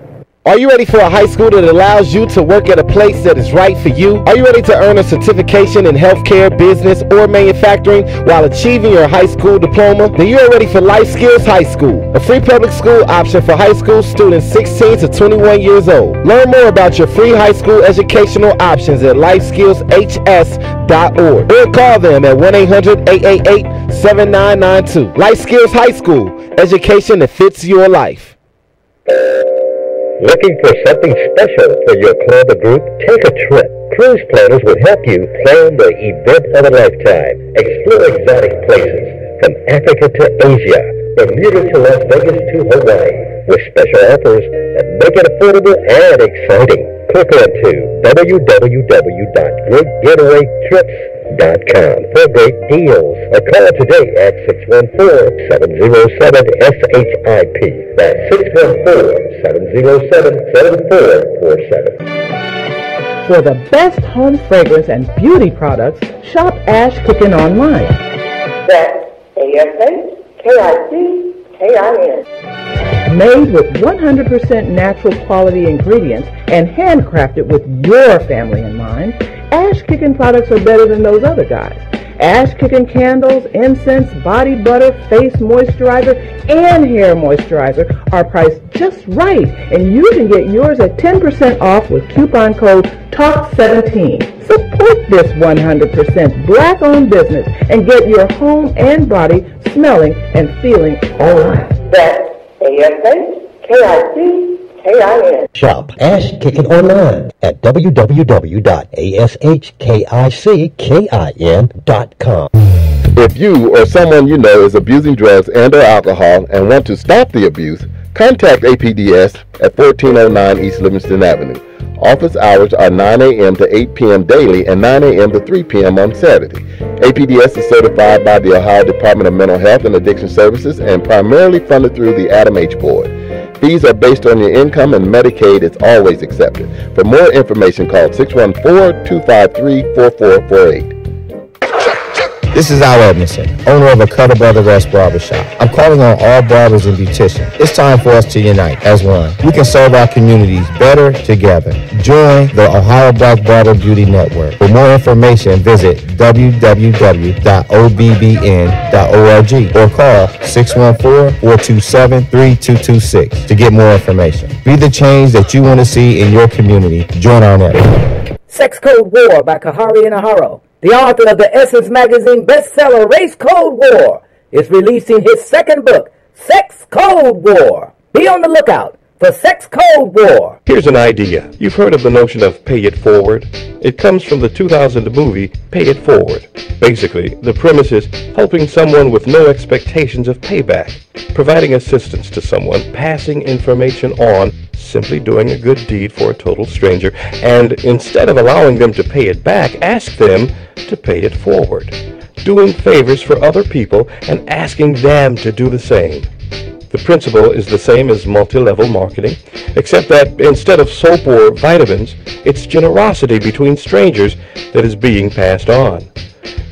Are you ready for a high school that allows you to work at a place that is right for you? Are you ready to earn a certification in healthcare, business, or manufacturing while achieving your high school diploma? Then you are ready for Life Skills High School, a free public school option for high school students 16 to 21 years old. Learn more about your free high school educational options at lifeskillshs.org or call them at 1-800-888-7992. Life Skills High School, education that fits your life. Looking for something special for your club or group? Take a trip. Cruise planners will help you plan the event of a lifetime. Explore exotic places from Africa to Asia, Bermuda to Las Vegas to Hawaii, with special offers that make it affordable and exciting. Click on to www.greatgetawaytrips.com for great deals. Or call today at 614-707-SHIP. That's 614-707-7447. For the best home fragrance and beauty products, shop Ash Cooking online. That's ASHKICKIN. Made with 100% natural quality ingredients and handcrafted with your family in mind, Ash Cooking products are better than those other guys. Ash Cooking candles, incense, body butter, face moisturizer, and hair moisturizer are priced just right, and you can get yours at 10% off with coupon code TALK17. Support this 100% black-owned business and get your home and body smelling and feeling all right. That's ASHKICKIN. Shop Ash Kickin' online at www.ashkickin.com. If you or someone you know is abusing drugs and or alcohol and want to stop the abuse, contact APDS at 1409 East Livingston Avenue. Office hours are 9 a.m. to 8 p.m. daily and 9 a.m. to 3 p.m. on Saturday. APDS is certified by the Ohio Department of Mental Health and Addiction Services and primarily funded through the Adam H. Board. Fees are based on your income and Medicaid is always accepted. For more information, call 614-253-4448. This is Al Edmondson, owner of a Cutter Brother Rest Barbershop. I'm calling on all barbers and beauticians. It's time for us to unite as one. We can serve our communities better together. Join the Ohio Black Barber Beauty Network. For more information, visit www.obbn.org or call 614-427-3226 to get more information. Be the change that you want to see in your community. Join our network. Sex Code War by Kahari Inaharo, the author of the Essence Magazine bestseller Race Code War, is releasing his second book, Sex Code War. Be on the lookout for Sex Code War. Here's an idea. You've heard of the notion of pay it forward. It comes from the 2000 movie Pay It Forward. Basically, the premise is helping someone with no expectations of payback, providing assistance to someone, passing information on, simply doing a good deed for a total stranger, and instead of allowing them to pay it back, ask them to pay it forward. Doing favors for other people and asking them to do the same. The principle is the same as multi-level marketing, except that instead of soap or vitamins, it's generosity between strangers that is being passed on.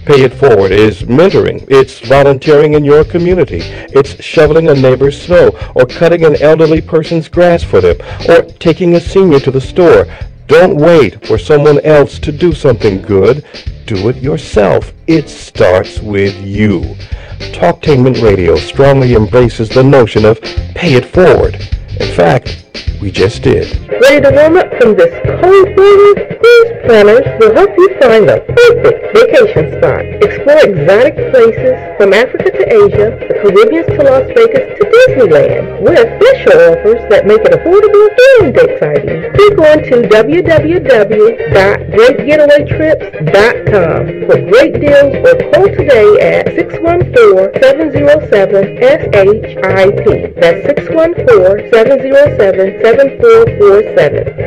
Pay it forward is mentoring, it's volunteering in your community, it's shoveling a neighbor's snow, or cutting an elderly person's grass for them, or taking a senior to the store. Don't wait for someone else to do something good. Do it yourself. It starts with you. Talktainment Radio strongly embraces the notion of pay it forward. In fact, we just did. Ready to warm up from this cold weather? Cruise Planners will help you find the perfect vacation spot. Explore exotic places from Africa to Asia, the Caribbean to Las Vegas to Disneyland, with special offers that make it affordable and exciting. Click on to www.greatgetawaytrips.com for great deals or call today at 614-707-SHIP. That's 614-707-7447.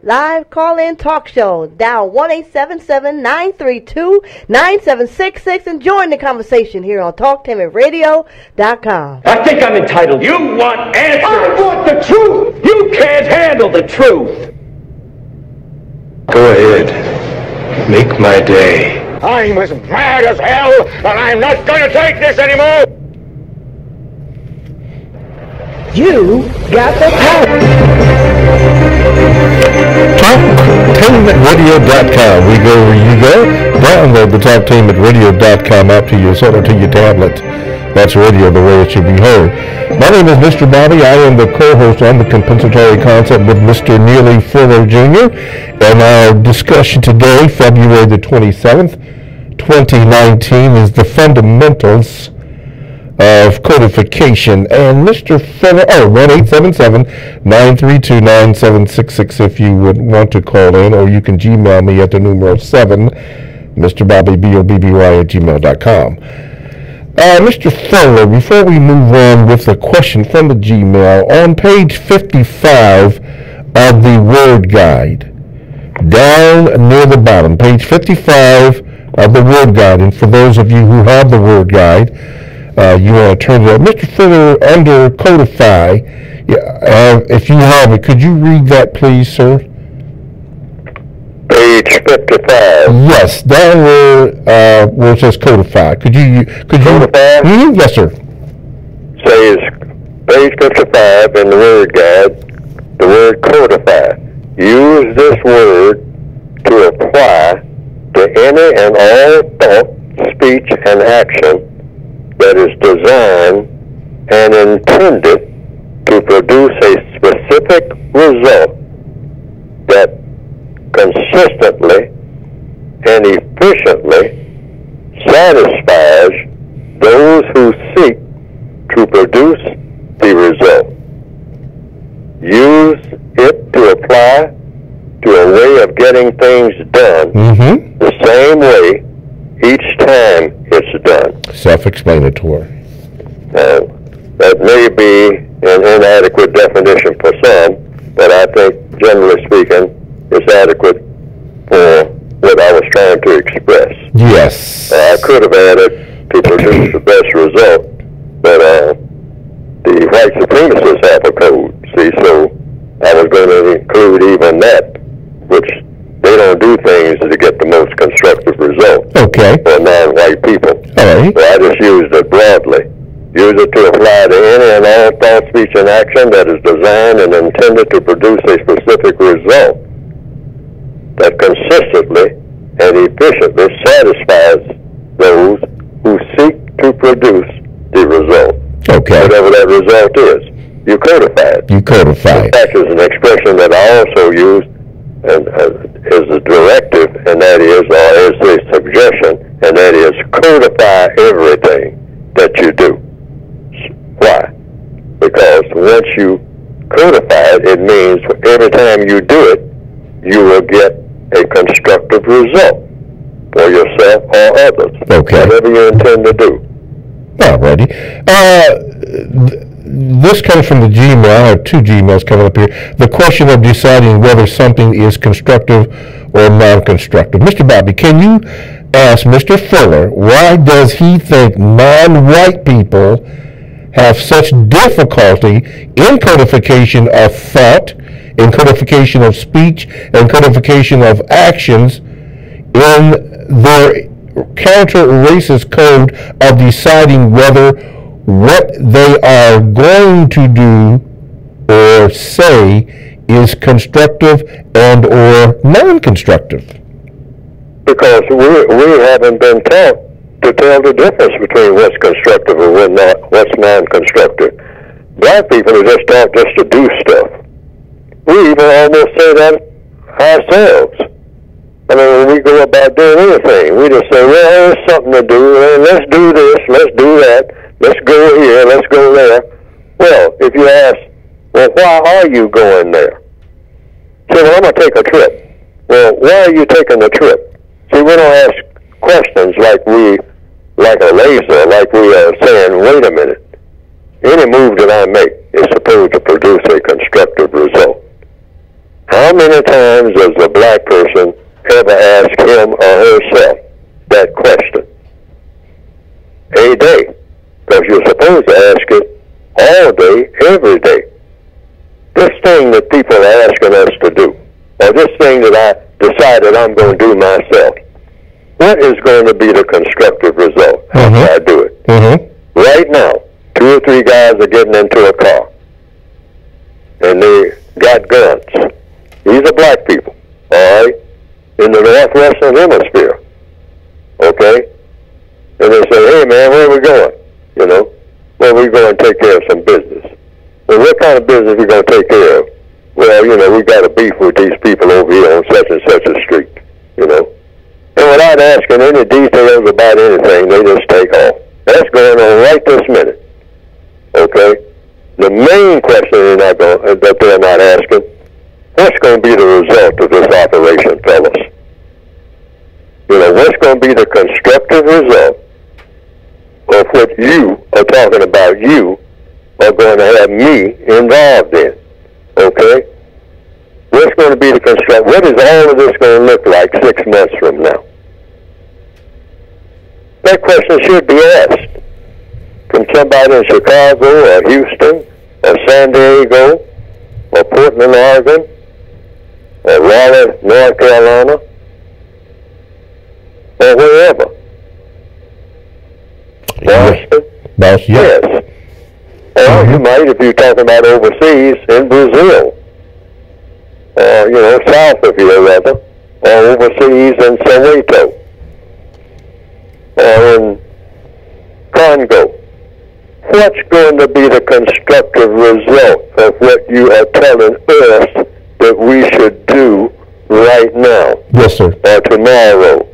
Live call-in talk show. Dial 1-877-932-9766 and join the conversation here on TalkTimitRadio.com. I think I'm entitled. You want answers. I want the truth. You can't handle the truth. Go ahead. Make my day. I'm as mad as hell, and I'm not going to take this anymore. You got the power. TalkTainmentRadio.com. We go where you go. Download the TalkTainmentRadio.com app to your cell or to your tablet. That's radio the way it should be heard. My name is Mr. Bobby. I am the co-host on the Compensatory Concept with Mr. Neely Fuller Jr. And our discussion today, February the 27th, 2019, is the fundamentals of codification. And Mr. Fuller, 1-877-932-9766 if you would want to call in, or you can Gmail me at the numero 7, Mr. Bobby, BOBBY at gmail.com. Mr. Fuller, before we move on with the question from the Gmail, on page 55 of the Word Guide, down near the bottom, page 55 of the Word Guide, and for those of you who have the Word Guide, you want to turn it up. Mr. Fuller, under Codify, if you have it, could you read that, please, sir? Page 55. Yes, down where it says Codify. Could you Codify? Yes, sir. Says page 55 in the Word Guide, the word codify. Use this word to apply to any and all thought, speech, and action that is designed and intended to produce a specific result that consistently and efficiently satisfies those who seek to produce the result. Use it to apply to a way of getting things done the same way each time it's done. Self-explanatory. That may be an inadequate definition for some, but I think, generally speaking, it's adequate for what I was trying to express. Yes. I could have added to produce the best result, but the white supremacists have a code, see, so I was going to include even that, which they don't do things to get the most constructive result for non-white people. All right. So I just used it broadly. Use it to apply to any and all thought, speech, and action that is designed and intended to produce a specific result that consistently and efficiently satisfies those who seek to produce the result. Whatever that result is. You codify it. You codify it. In fact, is an expression that I also use and is a directive, and that is, or is a suggestion, and that is codify everything that you do. Why? Because once you codified, it means every time you do it, you will get a constructive result for yourself or others. Okay. Whatever you intend to do. Alrighty. This comes from the Gmail. I have two Gmails coming up here. The question of deciding whether something is constructive or non-constructive. Mr. Bobby, can you ask Mr. Fuller why does he think non-white people have such difficulty in codification of thought, in codification of speech, and codification of actions in their counter-racist code of deciding whether what they are going to do or say is constructive and or non-constructive? Because we haven't been taught to tell the difference between what's constructive and what's non-constructive. Black people are just taught just to do stuff. We even almost say that ourselves. I mean, when we go about doing anything, we just say, well, there's something to do, and let's do this, let's do that, let's go here, let's go there. Well, if you ask, well, why are you going there? Say, well, I'm going to take a trip. Well, why are you taking the trip? See, we don't ask questions like a laser, like we are saying, wait a minute. Any move that I make is supposed to produce a constructive result. How many times does a black person ever ask him or herself that question? A day. Because you're supposed to ask it all day, every day. This thing that people are asking us to do, or this thing that I decided I'm going to do myself, what is going to be the constructive result after I do it? Right now, 2 or 3 guys are getting into a car, and they got guns. These are black people, all right, in the northwestern hemisphere, okay? And they say, hey, man, where are we going? You know, well, we're going to take care of some business. Well, what kind of business are we going to take care of? Well, you know, we got a beef with these people over here on such and such a street, you know. And without asking any details about anything, they just take off. That's going on right this minute, okay? The main question that they're not asking, what's going to be the result of this operation, fellas? You know, what's going to be the constructive result of what you are talking about you are going to have me involved in, okay? What's going to be the construct? What is all of this going to look like 6 months from now? That question should be asked from somebody in Chicago or Houston or San Diego or Portland, Oregon or Raleigh, North Carolina or wherever. Boston? Yes. Or you might, if you're talking about overseas, in Brazil. Or, you know, south of here, rather. Or overseas in Soweto. Or in Congo. What's going to be the constructive result of what you are telling us that we should do right now? Yes, sir. Or tomorrow?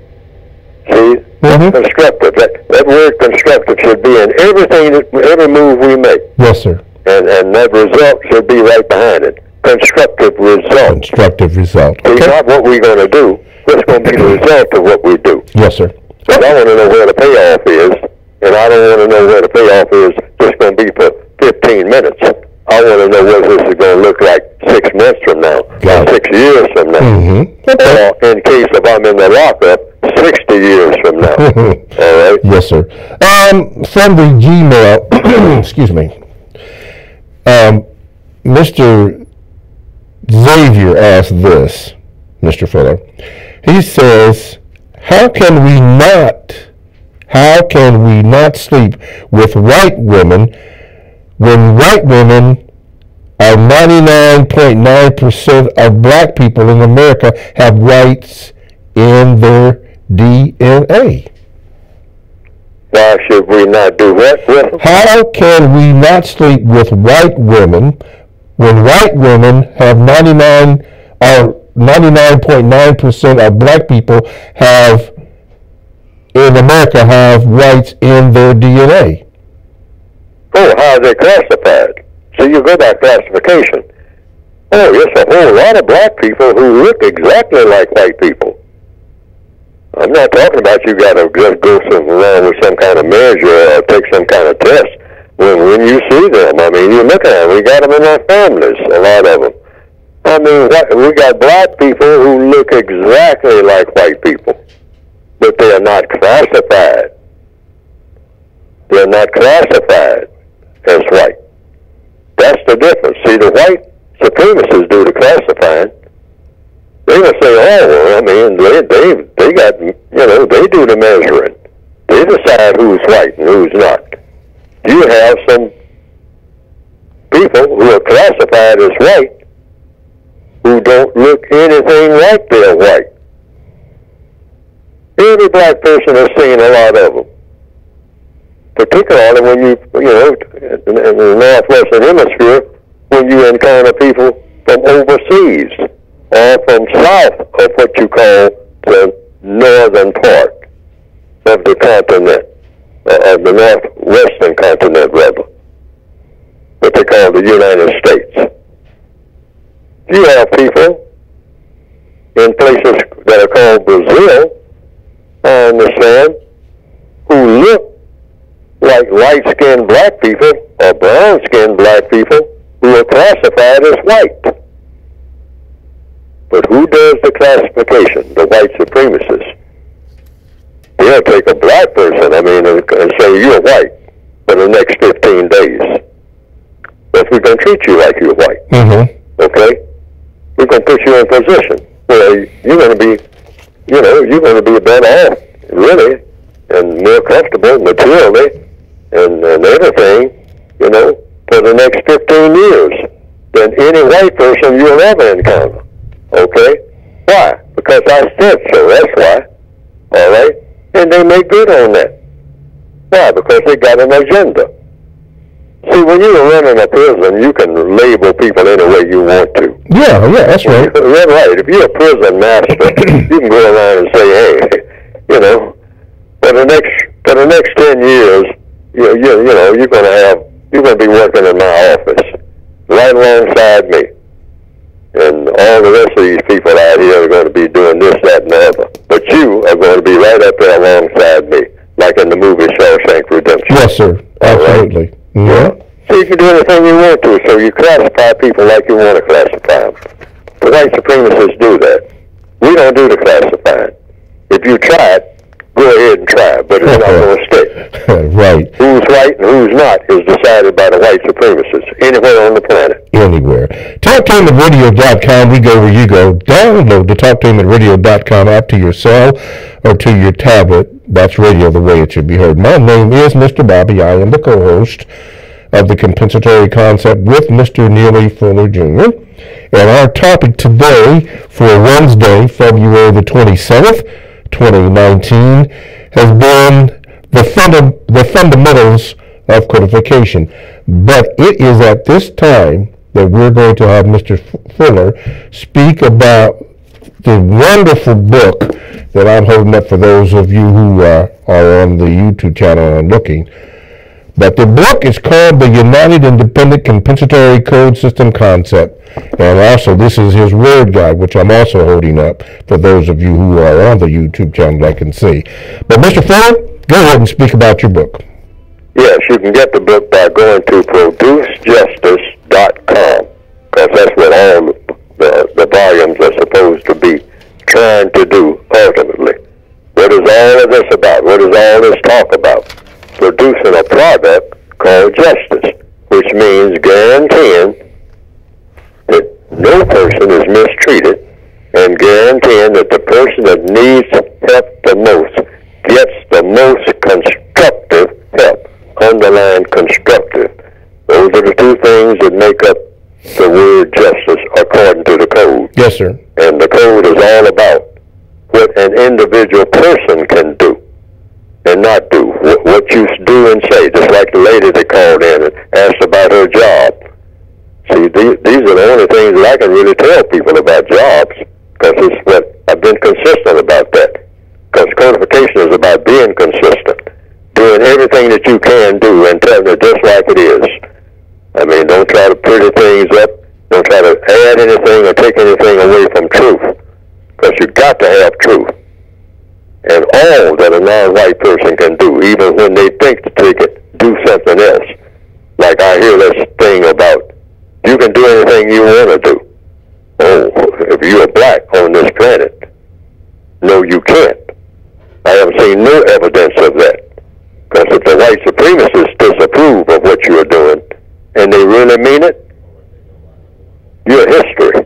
See? Constructive. That word constructive should be in every move we make. Yes, sir. And that result should be right behind it. Constructive result. Constructive result. See, not what we're going to do. What's going to be the result of what we do? Yes, sir. But I want to know where the payoff is, and I don't want to know where the payoff is just going to be for 15 minutes. I want to know what this is going to look like 6 months from now, or 6 years from now, or in case if I'm in the lockup, 60 years from now. All right? Yes, sir. From the Gmail, excuse me, Mr. Xavier asked this, Mr. Fuller. He says, how can we not sleep with white women when white women are 99.9% of black people in America have whites in their DNA? Why should we not do what with them? How can we not sleep with white women when white women have 99.9% of black people in America have whites in their DNA? Oh, how are they classified? So you go by classification. Oh, there's a whole lot of black people who look exactly like white people. I'm not talking about you got to just go around with some kind of measure or take some kind of test. When you see them, I mean, you look at them. We got them in our families, a lot of them. I mean, we got black people who look exactly like white people, but they are not classified. They're not classified as white. That's the difference. See, the white supremacists do the classifying. They will say, oh, well, I mean, they got, they do the measuring. They decide who's white and who's not. You have some people who are classified as white who don't look anything like they're white. Every black person has seen a lot of them. Particularly when in the Northwestern Hemisphere, when you encounter people from overseas or from south of what you call the northern part of the continent, of the northwestern continent, rather, what they call the United States. You have people in places that are called Brazil, I understand, who look like light-skinned black people or brown-skinned black people who are classified as white. But who does the classification? The white supremacists. They'll take a black person, and say you're white for the next 15 days. But we're going to treat you like you're white. Mm-hmm. Okay? We're going to put you in position where you're going to be, you're going to be better off, really, and more comfortable materially and everything, for the next 15 years than any white person you'll ever encounter. Okay? Why? Because I said so. That's why. All right? And they make good on that. Why? Because they got an agenda. See, when you're running a prison, you can label people any way you want to. Yeah, that's right. That's right. If you're a prison master, you can go around and say, hey, for the next 10 years, you're going to be working in my office, right alongside me. And all the rest of these people out here are going to be doing this, that, and the other. But you are going to be right up there alongside me, like in the movie Shawshank Redemption. Yes, sir. Absolutely. Right? Yeah. So you can do anything you want to, so you classify people like you want to classify them. The white supremacists do that. We don't do the classifying. If you try it, go ahead and try it, but it's not going to stick. Right. Who's white and who's not is decided by the white supremacists anywhere on the planet. Anywhere. TalkToHim@radio.com. We go where you go. Download the TalkToHim@radio.com app to your cell or to your tablet. That's radio the way it should be heard. My name is Mr. Bobby. I am the co-host of the Compensatory Concept with Mr. Neely Fuller Jr. And our topic today for Wednesday, February the 27th, 2019, has been the fundamentals of codification. But it is at this time that we're going to have Mr. Fuller speak about the wonderful book that I'm holding up for those of you who are on the YouTube channel and looking. But the book is called The United Independent Compensatory Code System Concept. And also, this is his word guide, which I'm also holding up for those of you who are on the YouTube channel that can see. But Mr. Fuller, go ahead and speak about your book. Yes, you can get the book by going to producejustice.com, because that's what all the volumes are supposed to be trying to do ultimately. What is all of this about? What is all this talk about? Producing a product called justice, which means guaranteeing that no person is mistreated and guaranteeing that the person that needs help the most gets the most constructive help. Underline constructive. Those are the two things that make up the word justice according to the code. Yes, sir. And the code is all about what an individual person can do and not do, what you do and say, just like the lady that called in and asked about her job. See, these are the only things that I can really tell people about jobs, because it's what I've been consistent about that. Because codification is about being consistent, doing everything that you can do and telling it just like it is. I mean, don't try to pretty things up. Don't try to add anything or take anything away from truth, because you got to have truth. And all that a non-white person can do, even when they think they can do something else. Like I hear this thing about, you can do anything you want to do. Oh, if you're black on this planet, no, you can't. I haven't seen no evidence of that. Because if the white supremacists disapprove of what you're doing, and they really mean it, you're history.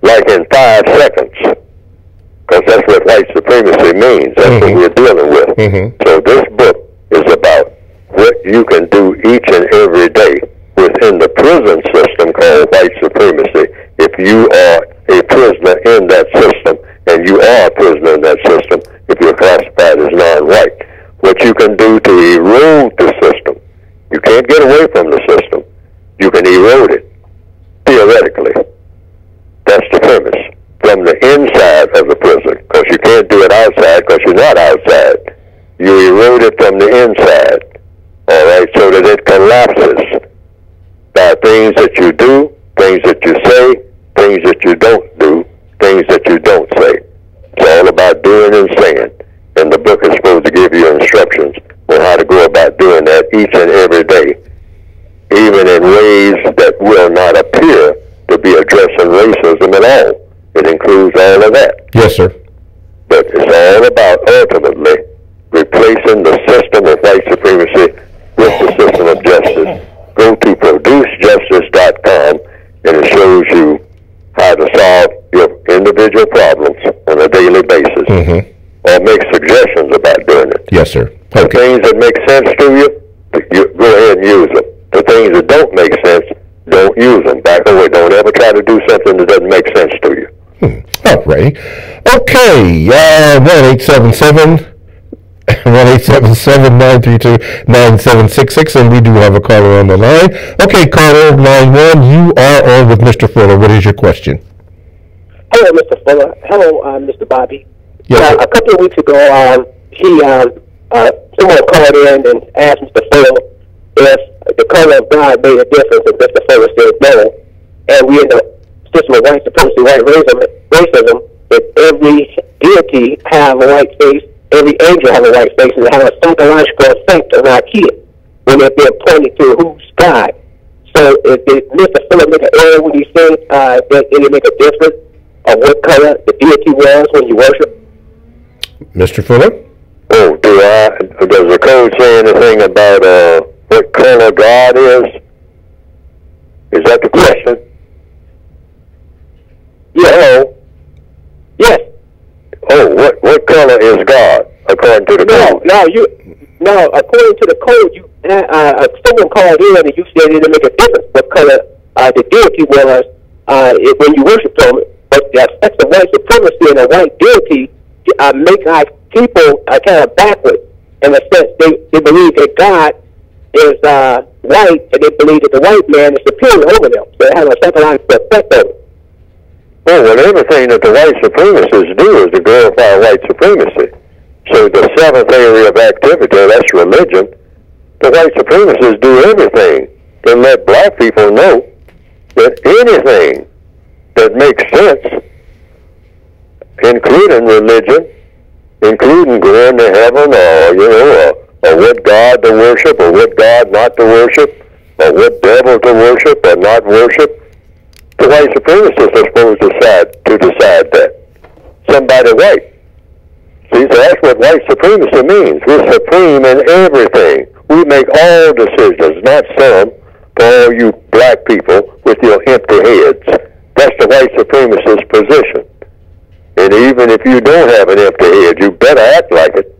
Like in 5 seconds. Because that's what white supremacy means. That's what we're dealing with. So this book is about what you can do each and every day within the prison system called white supremacy. If you are a prisoner in that system, and you are a prisoner in that system, if you're classified as non-white, what you can do to erode the system. You can't get away from the system. You can erode it, theoretically. That's the premise. From the inside of the prison, because you can't do it outside because you're not outside. You erode it from the inside, all right, so that it collapses by things that you do, things that you say, things that you don't do, things that you don't say. It's all about doing and saying. And the book is supposed to give you instructions on how to go about doing that each and every day, even in ways that will not appear to be addressing racism at all. It includes all of that. Yes, sir. But it's all about ultimately replacing the system of white supremacy with the system of justice. Go to producejustice.com and it shows you how to solve your individual problems on a daily basis. Or make suggestions about doing it. Yes, sir. The things that make sense to you, you go ahead and use them. The things that don't make sense, don't use them. Back away. Don't ever try to do something that doesn't make sense to you. All right. Okay. 1-877-932-9766, and we do have a caller on the line. Okay, caller, line 1, you are on with Mr. Fuller. What is your question? Hello, Mr. Fuller. Hello, Mr. Bobby. Yes, a couple of weeks ago, someone called in and asked Mr. Fuller if the color of God made a difference, and Mr. Fuller said no. And we in the system of white supremacy, white racism, that every deity have a white face, every angel have a white face, and it has a psychological effect on our kids when they're being pointed to who's God. So did Mr. Fuller make an error when he said that it make a difference of what color the deity was when you worship? Mr. Fuller? Oh, does the code say anything about what color God is? Is that the question? Yes. Hello? Yes. Oh, what color is God according to the code? No, according to the code, someone called in and you said it didn't make a difference what color the deity was when you worship him. But the effects of white supremacy and a white deity make our people kind of backward in a sense. They believe that God is white, and they believe that the white man is superior over them. So it has a psychological effect on them. Well, everything that the white supremacists do is to glorify white supremacy. So the seventh area of activity, that's religion. The white supremacists do everything to let black people know that anything that makes sense, including religion, including going to heaven, or what God to worship, or what God not to worship, or what devil to worship or not worship, the white supremacists are supposed to decide that. Somebody white. See, so that's what white supremacy means. We're supreme in everything. We make all decisions, not some, for all you black people with your empty heads. That's the white supremacist position. And even if you don't have an empty head, you better act like it,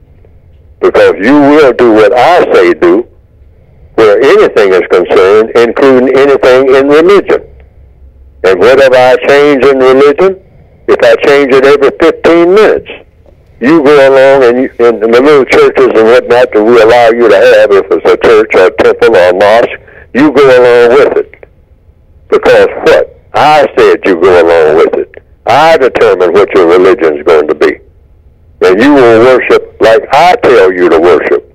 because you will do what I say do, where anything is concerned, including anything in religion. And whatever I change in religion, if I change it every 15 minutes, you go along and in the little churches and whatnot that we allow you to have, if it's a church or a temple or a mosque, you go along with it. Because what? I said you go along with it. I determine what your religion is going to be. And you will worship like I tell you to worship.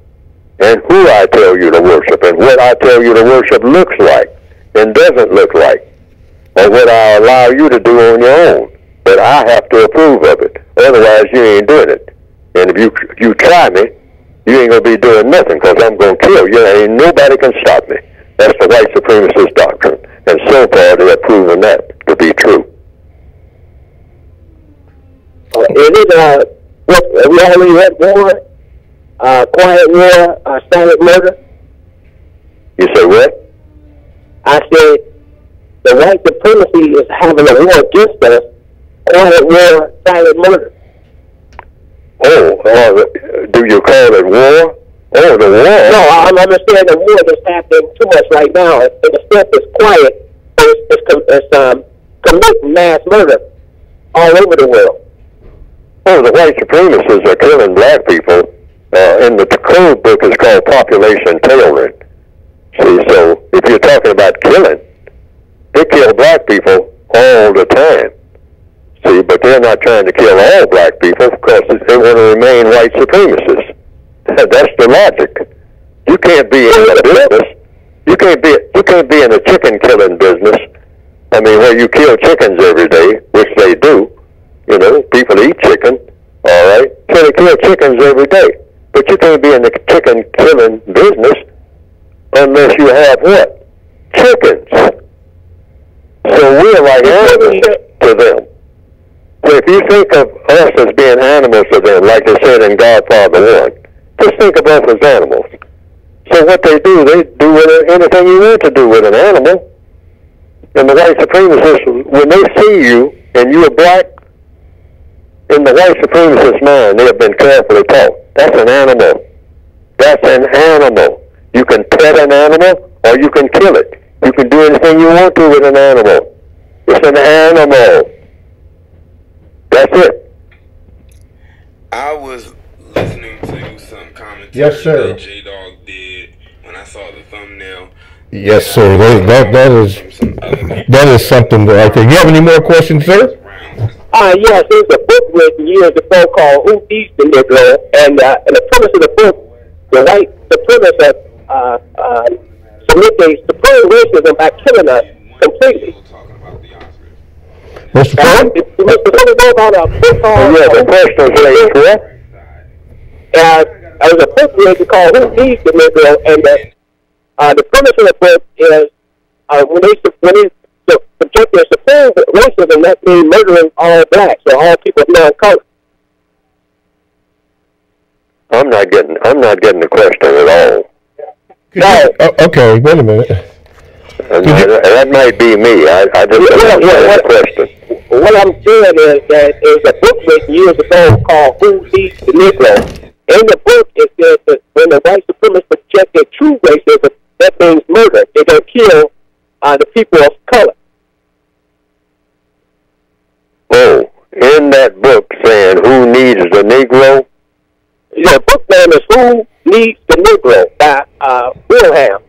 and who I tell you to worship and what I tell you to worship looks like and doesn't look like, or what I allow you to do on your own. But I have to approve of it. Otherwise, you ain't doing it. And if you try me, you ain't going to be doing nothing, because I'm going to kill you. Ain't nobody can stop me. That's the white supremacist doctrine. And so far, they have proven that to be true. Is it, we already had war, quiet war, silent murder? You say what? I said the white supremacy is having a war against us, quiet war, silent murder. Oh, do you call it war? Oh, the war? No, I'm saying the war that's happening too much right now. And the stuff is quiet, but it's committing mass murder all over the world. Oh, the white supremacists are killing black people. In the code book is called population tailoring. See, so if you're talking about killing, they kill black people all the time. See, but they're not trying to kill all black people because they want to remain white supremacists. That's the logic. You can't be in a business. You can't be in a chicken killing business. I mean, where you kill chickens every day, which they do. You know, people eat chicken, all right? So they kill chickens every day. But you can't be in the chicken killing business unless you have what? Chickens. So we're like animals to them. So if you think of us as being animals to them, like they said in Godfather 1, just think of us as animals. So what they do anything you want to do with an animal. And the white supremacists, when they see you and you are black, in the white supremacist mind, they have been carefully taught. That's an animal. That's an animal. You can pet an animal or you can kill it. You can do anything you want to with an animal. It's an animal. That's it. I was listening to some commentary Yes, sir. that J-Dog did when I saw the thumbnail. Yes, sir. That is something right there. You have any more questions, sir? Yes, there's a book written years ago called Who Needs the Negro? And the premise of the book, the white supremacists submit their supreme racism by killing us completely. Mr. Ford? The question is raised, correct? There's a book written called Who Needs the Negro? And the premise of the book is when they subject their supreme racism, that means murdering all blacks or all people of non-color. I'm not getting the question at all. No. Okay, wait a minute. That might be me. I just don't understand the question. What I'm saying is that there's a book written years ago called Who Needs the Negro? In the book, it says that when the white supremacists project their true racism, that means murder. They don't kill the people of color. Oh, in that book saying Who Needs the Negro? The book name is Who Needs the Negro by Wilhelm.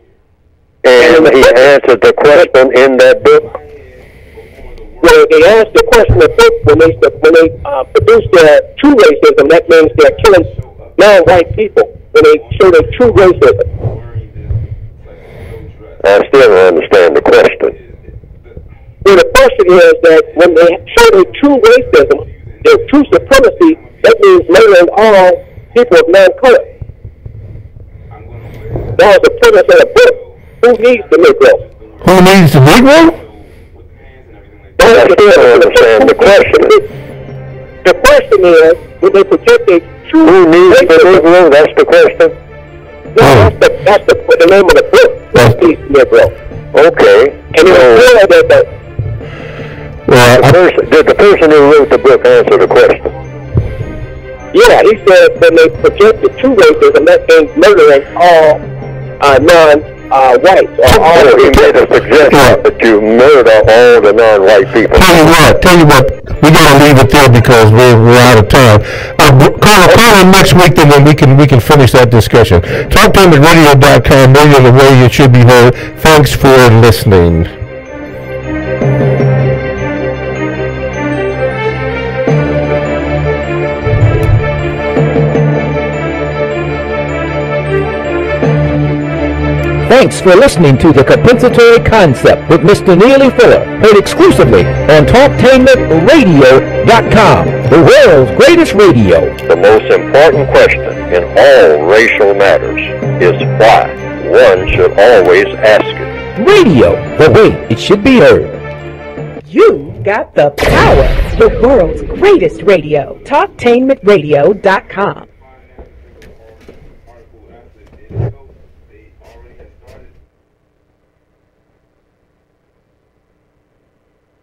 And he answered the question in that book? Well, they asked the question in the book when they produce their true racism, that means they're killing non-white people when they show their true racism. I still don't understand the question. Well, the question is that when they show their true racism, their true supremacy, that means murdering all people of non-color. That was the premise of the book. Who needs the Negro? Who needs the Negro? I still don't understand the question. The question is, when they project their true Who needs the Negro? That's the question? No, that's the name of the book. Who needs the Negro? Okay. And it was clear that did the person who wrote the book answer the question? Yeah, he said when they project the true racism, that means murdering all non-whites. He made a suggestion that you murder all the non-white people. Tell you what, we gotta leave it there because we're out of time. Call in next week, and then we can finish that discussion. TalkTime at radio.com, radio the way it should be heard. Thanks for listening. Thanks for listening to the Compensatory Concept with Mr. Neely Fuller, heard exclusively on TalkTainmentRadio.com, the world's greatest radio. The most important question in all racial matters is why. One should always ask it. Radio, the way it should be heard. You got the power. The world's greatest radio. TalkTainmentRadio.com.